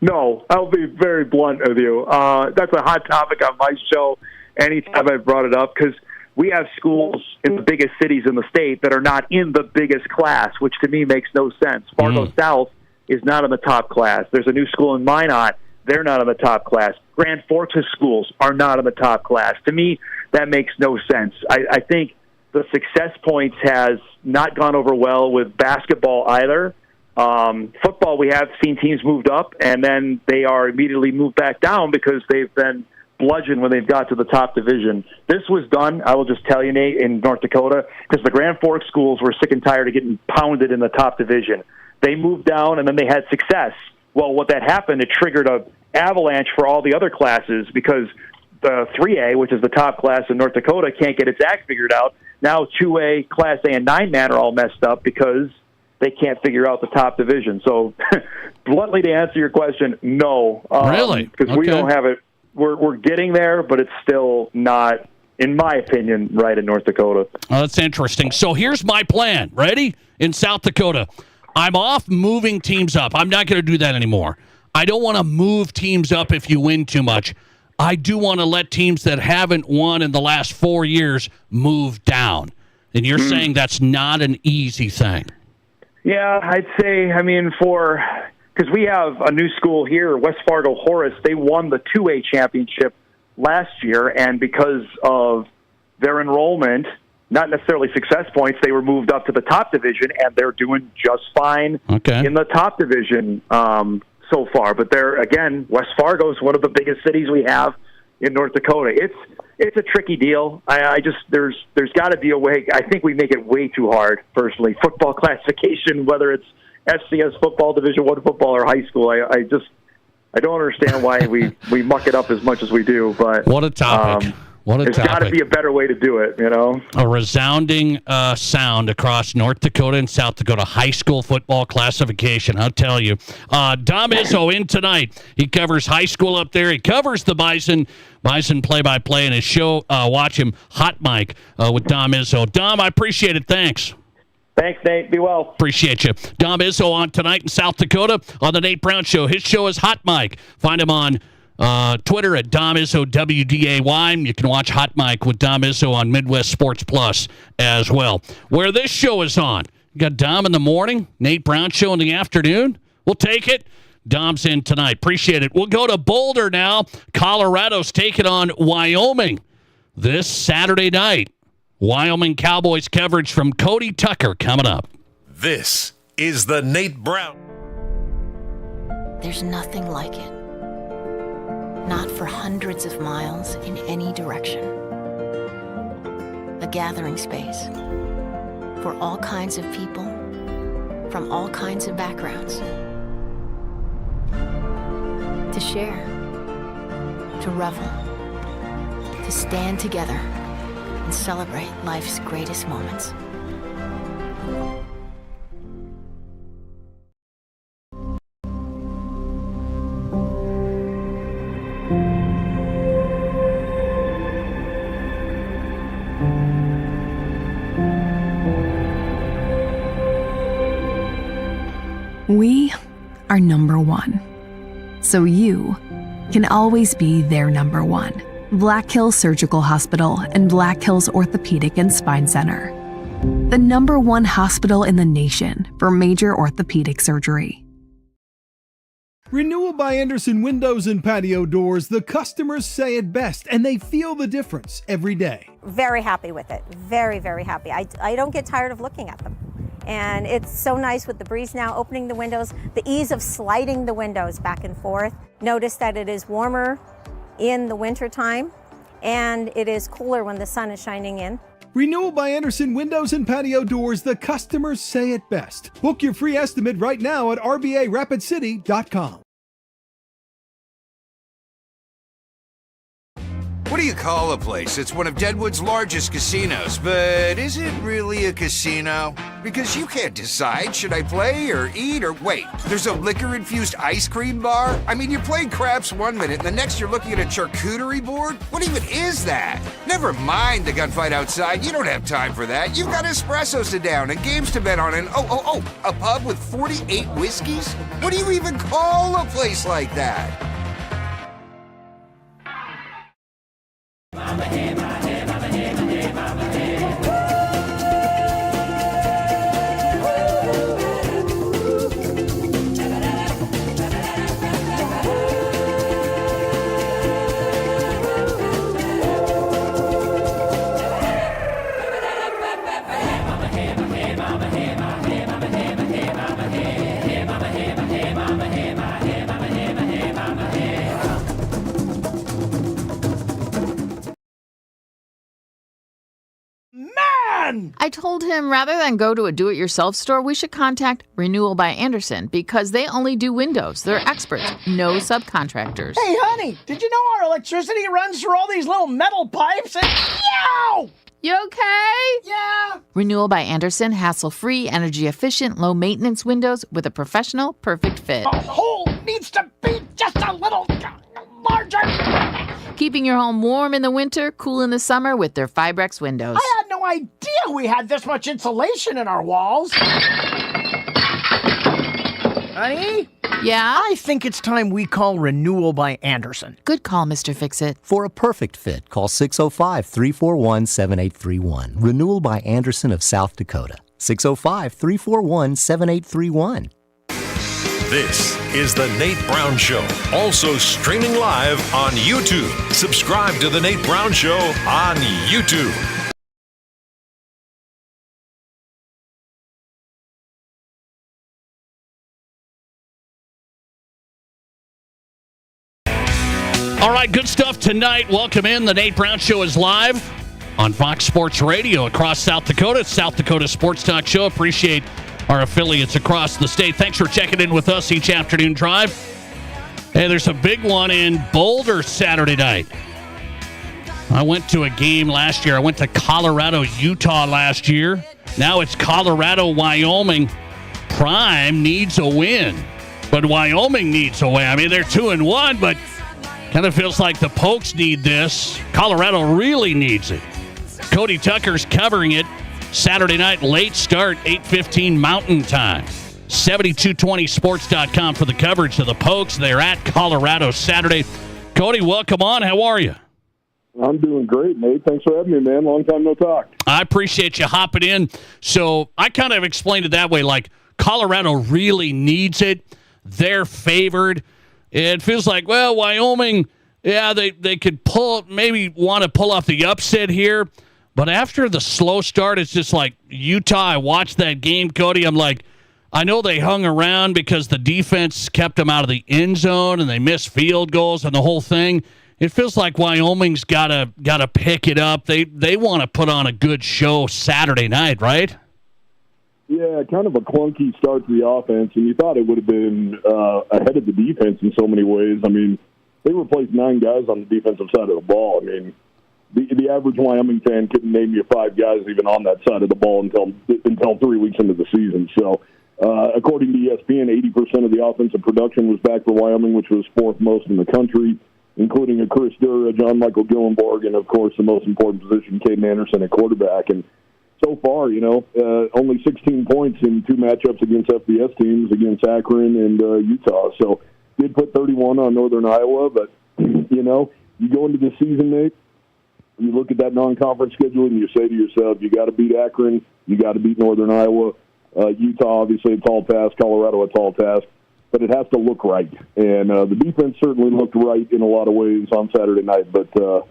No, I'll be very blunt with you. That's a hot topic on my show anytime I've brought it up, because we have schools in the biggest cities in the state that are not in the biggest class, which to me makes no sense. Fargo South is not in the top class. There's a new school in Minot. They're not in the top class. Grand Forks schools are not in the top class. To me, that makes no sense. I think the success points has not gone over well with basketball either. Football, we have seen teams moved up, and then they are immediately moved back down because they've been bludgeoned when they've got to the top division. This was done, I will just tell you, Nate, in North Dakota, because the Grand Forks schools were sick and tired of getting pounded in the top division. They moved down, and then they had success. Well, what that happened, it triggered an avalanche for all the other classes because the 3A, which is the top class in North Dakota, can't get its act figured out. Now 2A, Class A, and 9-man are all messed up because they can't figure out the top division. So, bluntly, to answer your question, no. Really? Because we don't have it. We're getting there, but it's still not, in my opinion, right in North Dakota. Oh, that's interesting. So here's my plan. Ready? In South Dakota, I'm off moving teams up. I'm not going to do that anymore. I don't want to move teams up if you win too much. I do want to let teams that haven't won in the last 4 years move down. And you're saying that's not an easy thing. Yeah, I'd say, because we have a new school here, West Fargo Horace. They won the 2A championship last year, and because of their enrollment, not necessarily success points, they were moved up to the top division, and they're doing just fine in the top division so far. But they're, again, West Fargo is one of the biggest cities we have in North Dakota. It's a tricky deal. There's got to be a way. I think we make it way too hard, personally. Football classification, whether it's FCS football, Division I football, or high school. I don't understand why we muck it up as much as we do. But what a topic! There's got to be a better way to do it, you know? A resounding sound across North Dakota and South Dakota high school football classification, I'll tell you. Dom Izzo in tonight. He covers high school up there. He covers the Bison play-by-play, and his show, watch him, Hot Mic with Dom Izzo. Dom, I appreciate it. Thanks. Thanks, Nate. Be well. Appreciate you. Dom Izzo on tonight in South Dakota on the Nate Brown Show. His show is Hot Mic. Find him on Twitter at Dom Izzo, WDAY. You can watch Hot Mic with Dom Izzo on Midwest Sports Plus as well. Where this show is on, you got Dom in the morning, Nate Brown Show in the afternoon. We'll take it. Dom's in tonight. Appreciate it. We'll go to Boulder now. Colorado's taking on Wyoming this Saturday night. Wyoming Cowboys coverage from Cody Tucker coming up. This is the Nate Brown. There's nothing like it. Not for hundreds of miles in any direction. A gathering space for all kinds of people from all kinds of backgrounds. To share, to revel, to stand together and celebrate life's greatest moments. We are number one, so you can always be their number one. Black Hills Surgical Hospital and Black Hills Orthopedic and Spine Center. The number one hospital in the nation for major orthopedic surgery. Renewal by Andersen Windows and Patio Doors, the customers say it best, and they feel the difference every day. Very happy with it. Very, very happy. I don't get tired of looking at them. And it's so nice with the breeze now, opening the windows, the ease of sliding the windows back and forth. Notice that it is warmer in the wintertime and it is cooler when the sun is shining in. Renewal by Andersen Windows and Patio Doors. The customers say it best. Book your free estimate right now at RBARapidCity.com. What do you call a place? It's one of Deadwood's largest casinos, but is it really a casino? Because you can't decide, should I play or eat or wait? There's a liquor-infused ice cream bar? I mean, you're playing craps one minute and the next you're looking at a charcuterie board? What even is that? Never mind the gunfight outside, you don't have time for that. You've got espressos to down and games to bet on and a pub with 48 whiskeys? What do you even call a place like that? I told him rather than go to a do-it-yourself store, we should contact Renewal by Andersen because they only do windows. They're experts, no subcontractors. Hey, honey, did you know our electricity runs through all these little metal pipes? And yow! You okay? Yeah. Renewal by Andersen, hassle-free, energy-efficient, low-maintenance windows with a professional, perfect fit. The hole needs to be just a little larger. Keeping your home warm in the winter, cool in the summer with their Fibrex windows. I had no idea we had this much insulation in our walls. Honey? Yeah? I think it's time we call Renewal by Andersen. Good call, Mr. Fix-It. For a perfect fit, call 605-341-7831. Renewal by Andersen of South Dakota. 605-341-7831. This is The Nate Brown Show, also streaming live on YouTube. Subscribe to The Nate Brown Show on YouTube. All right, good stuff tonight. Welcome in. The Nate Brown Show is live on Fox Sports Radio across South Dakota. South Dakota Sports Talk Show. Appreciate our affiliates across the state. Thanks for checking in with us each afternoon drive. Hey, there's a big one in Boulder Saturday night. I went to a game last year. I went to Colorado, Utah last year. Now it's Colorado, Wyoming. Prime needs a win, but Wyoming needs a win. I mean, they're 2-1, but kind of feels like the Pokes need this. Colorado really needs it. Cody Tucker's covering it. Saturday night, late start, 8:15 Mountain Time. 7220sports.com for the coverage of the Pokes. They're at Colorado Saturday. Cody, welcome on. How are you? I'm doing great, Nate. Thanks for having me, man. Long time no talk. I appreciate you hopping in. So I kind of explained it that way, like Colorado really needs it. They're favored. It feels like, well, Wyoming, yeah, they could maybe want to pull off the upset here. But after the slow start, it's just like Utah. I watched that game, Cody. I'm like, I know they hung around because the defense kept them out of the end zone and they missed field goals and the whole thing. It feels like Wyoming's gotta pick it up. They want to put on a good show Saturday night, right? Yeah, kind of a clunky start to the offense, and you thought it would have been ahead of the defense in so many ways. I mean, they replaced 9 guys on the defensive side of the ball. I mean, the average Wyoming fan couldn't name you 5 guys even on that side of the ball until 3 weeks into the season. So, according to ESPN, 80% of the offensive production was back for Wyoming, which was 4th most in the country, including a Chris Durr, John Michael Gillenborg, and, of course, the most important position, Caden Anderson at quarterback. And so far, only 16 points in 2 matchups against FBS teams, against Akron and Utah. So did put 31 on Northern Iowa, but, you go into the season, Nate, you look at that non-conference schedule and you say to yourself, you got to beat Akron, you got to beat Northern Iowa. Utah, obviously, a tall task. Colorado, a tall task. But it has to look right. And the defense certainly looked right in a lot of ways on Saturday night, but the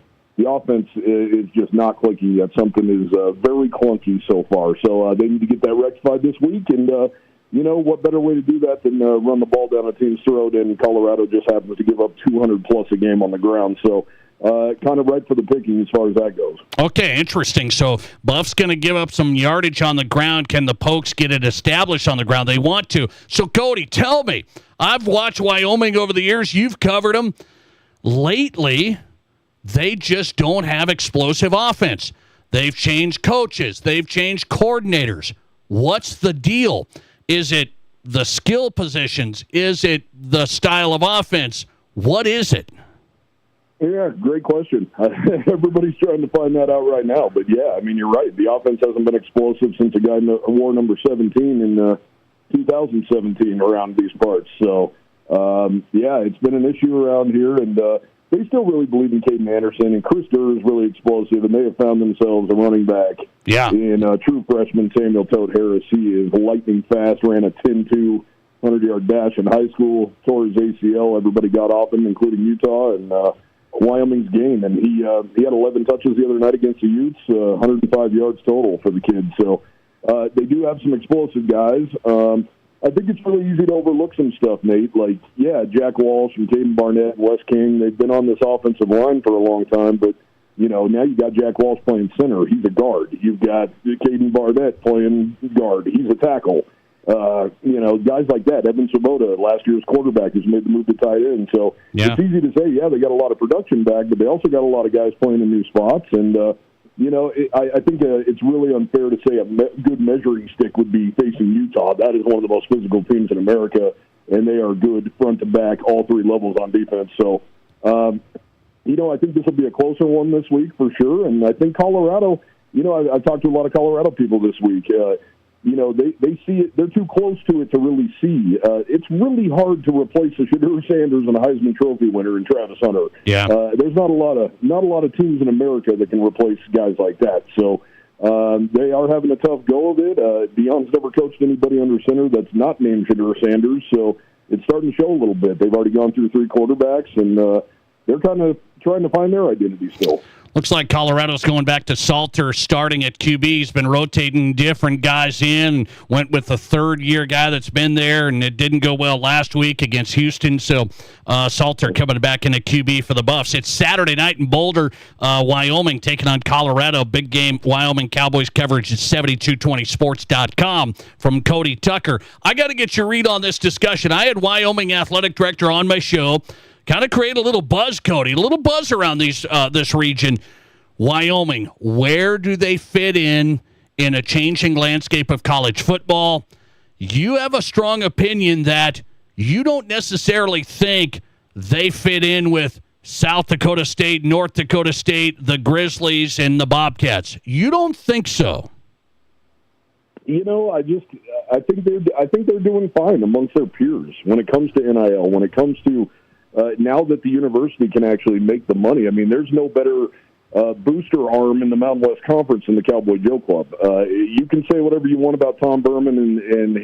offense is just not clicking yet. Something is very clunky so far. So they need to get that rectified this week. And, what better way to do that than run the ball down a team's throat? And Colorado just happens to give up 200-plus a game on the ground. So kind of right for the picking as far as that goes. Okay, interesting. So Buff's going to give up some yardage on the ground. Can the Pokes get it established on the ground? They want to. So, Cody, tell me. I've watched Wyoming over the years. You've covered them. Lately, they just don't have explosive offense. They've changed coaches. They've changed coordinators. What's the deal? Is it the skill positions? Is it the style of offense? What is it? Yeah, great question. Everybody's trying to find that out right now. But, yeah, I mean, you're right. The offense hasn't been explosive since a guy wore number 17 in 2017 around these parts. So, yeah, it's been an issue around here. And they still really believe in Caden Anderson. And Chris Durr is really explosive. And they have found themselves a running back in true freshman Samuel Tote Harris. He is lightning fast, ran a 10-2 100-yard dash in high school, tore his ACL. Everybody got off him, including Utah. And Wyoming's game, and he had 11 touches the other night against the Utes, 105 yards total for the kids. So they do have some explosive guys. I think it's really easy to overlook some stuff, Nate. Like, yeah, Jack Walsh and Caden Barnett and Wes King, they've been on this offensive line for a long time, but, you know, now you got Jack Walsh playing center. He's a guard. You've got Caden Barnett playing guard. He's a tackle. You know, guys like that. Evan Svoboda, last year's quarterback, has made the move to tight end. So it's easy to say, yeah, they got a lot of production back, but they also got a lot of guys playing in new spots. And, you know, I think it's really unfair to say a good measuring stick would be facing Utah. That is one of the most physical teams in America, and they are good front to back, all three levels on defense. So, you know, I think this will be a closer one this week for sure. And I think Colorado, you know, I've talked to a lot of Colorado people this week. You know, they see it. They're too close to it to really see. It's really hard to replace a Shedeur Sanders and a Heisman Trophy winner in Travis Hunter. Yeah. There's not a lot of teams in America that can replace guys like that. So they are having a tough go of it. Deion's never coached anybody under center that's not named Shedeur Sanders. So it's starting to show a little bit. They've already gone through 3 quarterbacks, and they're kind of trying to find their identity still. Looks like Colorado's going back to Salter starting at QB. He's been rotating different guys in. Went with the third-year guy that's been there, and it didn't go well last week against Houston. So Salter coming back into QB for the Buffs. It's Saturday night in Boulder, Wyoming, taking on Colorado. Big game, Wyoming Cowboys coverage at 7220sports.com from Cody Tucker. I got to get your read on this discussion. I had Wyoming athletic director on my show. Kind of create a little buzz, Cody, a little buzz around this region. Wyoming, where do they fit in a changing landscape of college football? You have a strong opinion that you don't necessarily think they fit in with South Dakota State, North Dakota State, the Grizzlies, and the Bobcats. You don't think so? You know, I think they're doing fine amongst their peers when it comes to NIL, when it comes to now that the university can actually make the money. I mean, there's no better booster arm in the Mountain West Conference than the Cowboy Joe Club. You can say whatever you want about Tom Berman and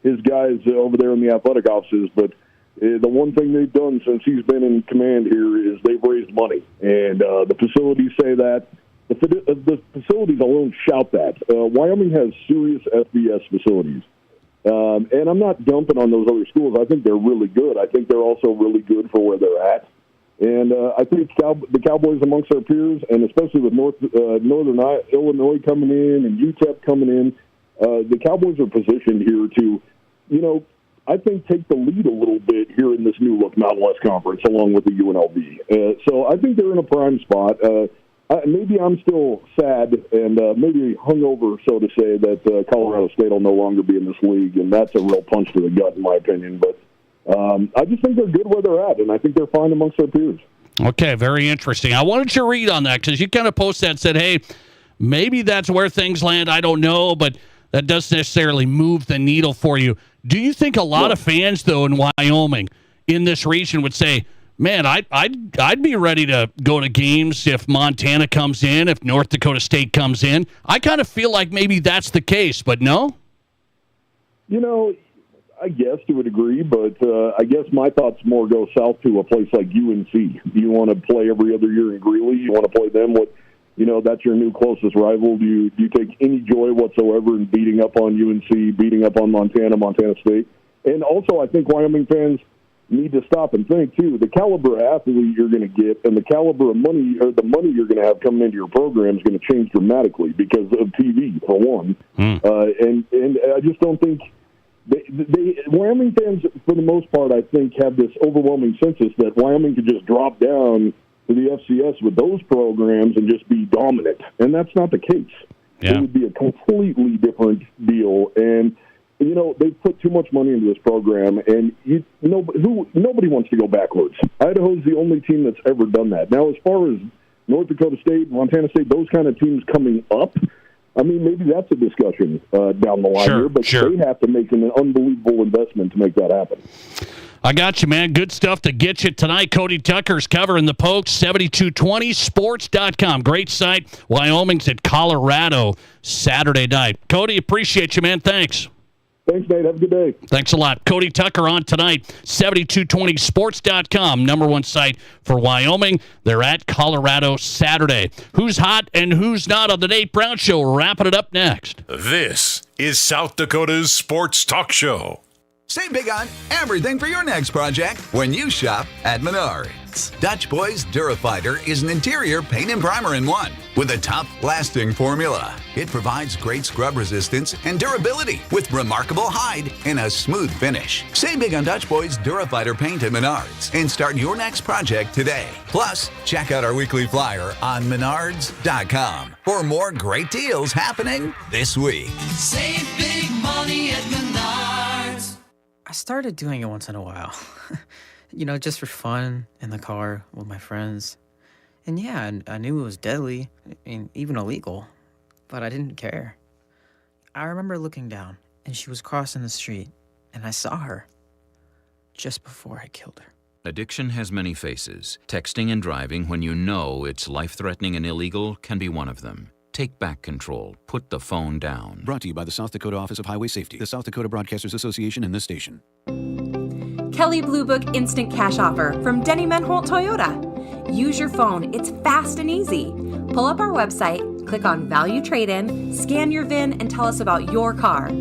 his guys over there in the athletic offices, but the one thing they've done since he's been in command here is they've raised money, and the facilities say that. The facilities alone shout that. Wyoming has serious FBS facilities. And I'm not dumping on those other schools. I think they're really good. I think they're also really good for where they're at. And I think the Cowboys amongst their peers, and especially with Northern Illinois coming in and UTEP coming in, the Cowboys are positioned here to, you know, I think take the lead a little bit here in this new look Mountain West Conference along with the UNLV. So I think they're in a prime spot. Maybe I'm still sad and maybe hungover, so to say, that Colorado State will no longer be in this league, and that's a real punch to the gut, in my opinion. But I just think they're good where they're at, and I think they're fine amongst their peers. Okay, very interesting. I wanted your read on that because you kind of posted that and said, hey, maybe that's where things land. I don't know, but that doesn't necessarily move the needle for you. Do you think a lot of fans, though, in Wyoming, in this region would say, man, I'd be ready to go to games if Montana comes in, if North Dakota State comes in? I kind of feel like maybe that's the case, but no? You know, I guess to a degree, but I guess my thoughts more go south to a place like UNC. Do you want to play every other year in Greeley? You want to play them with, you know, that's your new closest rival. Do you take any joy whatsoever in beating up on UNC, beating up on Montana State? And also, I think Wyoming fans, need to stop and think, too. The caliber of athlete you're going to get and the caliber of money or the money you're going to have coming into your program is going to change dramatically because of TV, for one. And I just don't think Wyoming fans, for the most part, I think, have this overwhelming census that Wyoming could just drop down to the FCS with those programs and just be dominant. And that's not the case. It would be a completely different deal. And you know, they've put too much money into this program, and nobody wants to go backwards. Idaho's the only team that's ever done that. Now, as far as North Dakota State, Montana State, those kind of teams coming up, I mean, maybe that's a discussion down the line here, but they have to make an unbelievable investment to make that happen. I got you, man. Good stuff to get you tonight. Cody Tucker's covering the Pokes, 7220sports.com. Great site. Wyoming's at Colorado Saturday night. Cody, appreciate you, man. Thanks. Thanks, Nate. Have a good day. Thanks a lot. Cody Tucker on tonight, 7220sports.com, number one site for Wyoming. They're at Colorado Saturday. Who's hot and who's not on the Nate Brown Show? Wrapping it up next. This is South Dakota's Sports Talk Show. Save big on everything for your next project when you shop at Menards. Dutch Boys Durafighter is an interior paint and primer in one with a tough-lasting formula. It provides great scrub resistance and durability with remarkable hide and a smooth finish. Save big on Dutch Boys Durafighter paint at Menards and start your next project today. Plus, check out our weekly flyer on Menards.com for more great deals happening this week. Save big money at Menards. I started doing it once in a while. Just for fun in the car with my friends. And yeah, I knew it was deadly, even illegal, but I didn't care. I remember looking down, and she was crossing the street, and I saw her just before I killed her. Addiction has many faces. Texting and driving when you know it's life-threatening and illegal can be one of them. Take back control. Put the phone down. Brought to you by the South Dakota Office of Highway Safety, the South Dakota Broadcasters Association, and this station. Kelley Blue Book Instant Cash Offer from Denny Menholt Toyota. Use your phone. It's fast and easy. Pull up our website, click on Value Trade-In, scan your VIN, and tell us about your car.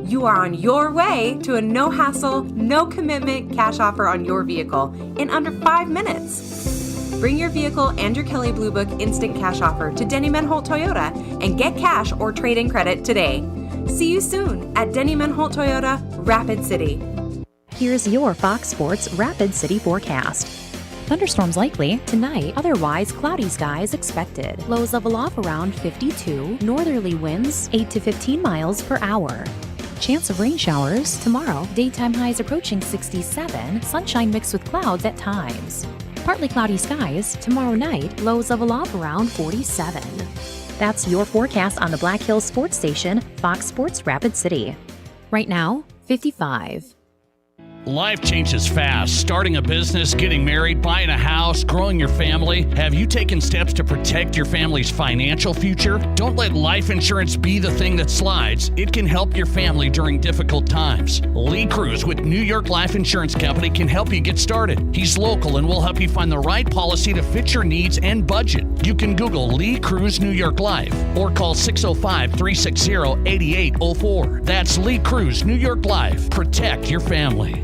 You are on your way to a no-hassle, no-commitment cash offer on your vehicle in under 5 minutes. Bring your vehicle and your Kelley Blue Book Instant Cash Offer to Denny Menholt Toyota and get cash or trade-in credit today. See you soon at Denny Menholt Toyota, Rapid City. Here's your Fox Sports Rapid City forecast. Thunderstorms likely tonight, otherwise cloudy skies expected. Lows level off around 52, northerly winds 8 to 15 miles per hour. Chance of rain showers tomorrow, daytime highs approaching 67, sunshine mixed with clouds at times. Partly cloudy skies tomorrow night, lows level off around 47. That's your forecast on the Black Hills Sports Station, Fox Sports Rapid City. Right now, 55. Life changes fast. Starting a business, getting married, buying a house, growing your family. Have you taken steps to protect your family's financial future? Don't let life insurance be the thing that slides. It can help your family during difficult times. Lee Cruz with New York Life Insurance Company can help you get started. He's local and will help you find the right policy to fit your needs and budget. You can Google Lee Cruz New York Life or call 605-360-8804. That's Lee Cruz New York Life. Protect your family.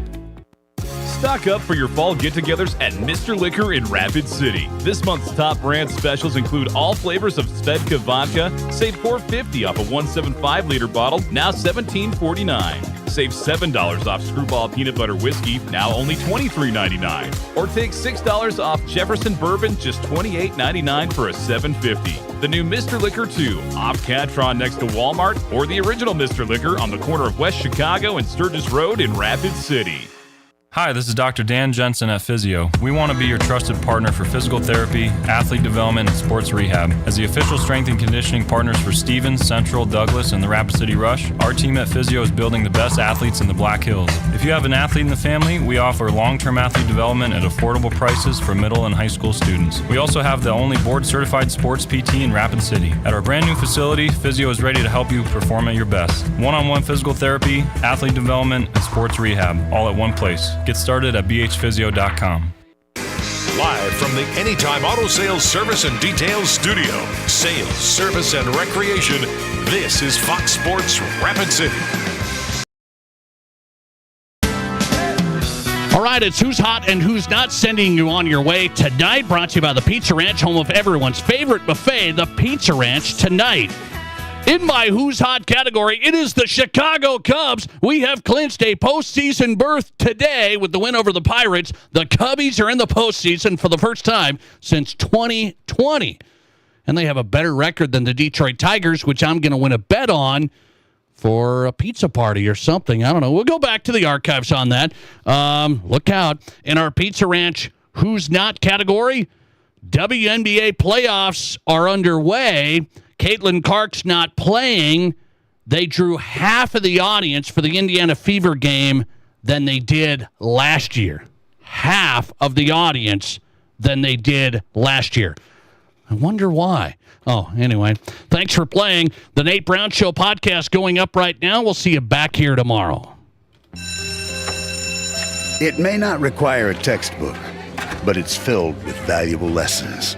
Stock up for your fall get-togethers at Mr. Liquor in Rapid City. This month's top brand specials include all flavors of Svedka vodka. Save $4.50 off a 175-liter bottle, now $17.49. Save $7 off Screwball Peanut Butter Whiskey, now only $23.99. Or take $6 off Jefferson Bourbon, just $28.99 for a $7.50. The new Mr. Liquor 2, off Catron next to Walmart, or the original Mr. Liquor on the corner of West Chicago and Sturgis Road in Rapid City. Hi, this is Dr. Dan Jensen at Physio. We want to be your trusted partner for physical therapy, athlete development, and sports rehab. As the official strength and conditioning partners for Stevens, Central, Douglas, and the Rapid City Rush, our team at Physio is building the best athletes in the Black Hills. If you have an athlete in the family, we offer long-term athlete development at affordable prices for middle and high school students. We also have the only board-certified sports PT in Rapid City. At our brand new facility, Physio is ready to help you perform at your best. One-on-one physical therapy, athlete development, and sports rehab, all at one place. Get started at bhphysio.com. Live from the Anytime Auto Sales Service and Details Studio. Sales, service, and recreation. This is Fox Sports Rapid City. All right, it's Who's Hot and Who's Not, sending you on your way tonight. Brought to you by the Pizza Ranch, home of everyone's favorite buffet, the Pizza Ranch. Tonight, in my Who's Hot category, it is the Chicago Cubs. We have clinched a postseason berth today with the win over the Pirates. The Cubbies are in the postseason for the first time since 2020. And they have a better record than the Detroit Tigers, which I'm going to win a bet on for a pizza party or something. I don't know. We'll go back to the archives on that. Look out. In our Pizza Ranch Who's Not category, WNBA playoffs are underway. Caitlin Clark's not playing. They drew half of the audience for the Indiana Fever game than they did last year. Half of the audience than they did last year. I wonder why. Oh, anyway, thanks for playing. The Nate Brown Show podcast going up right now. We'll see you back here tomorrow. It may not require a textbook, but it's filled with valuable lessons.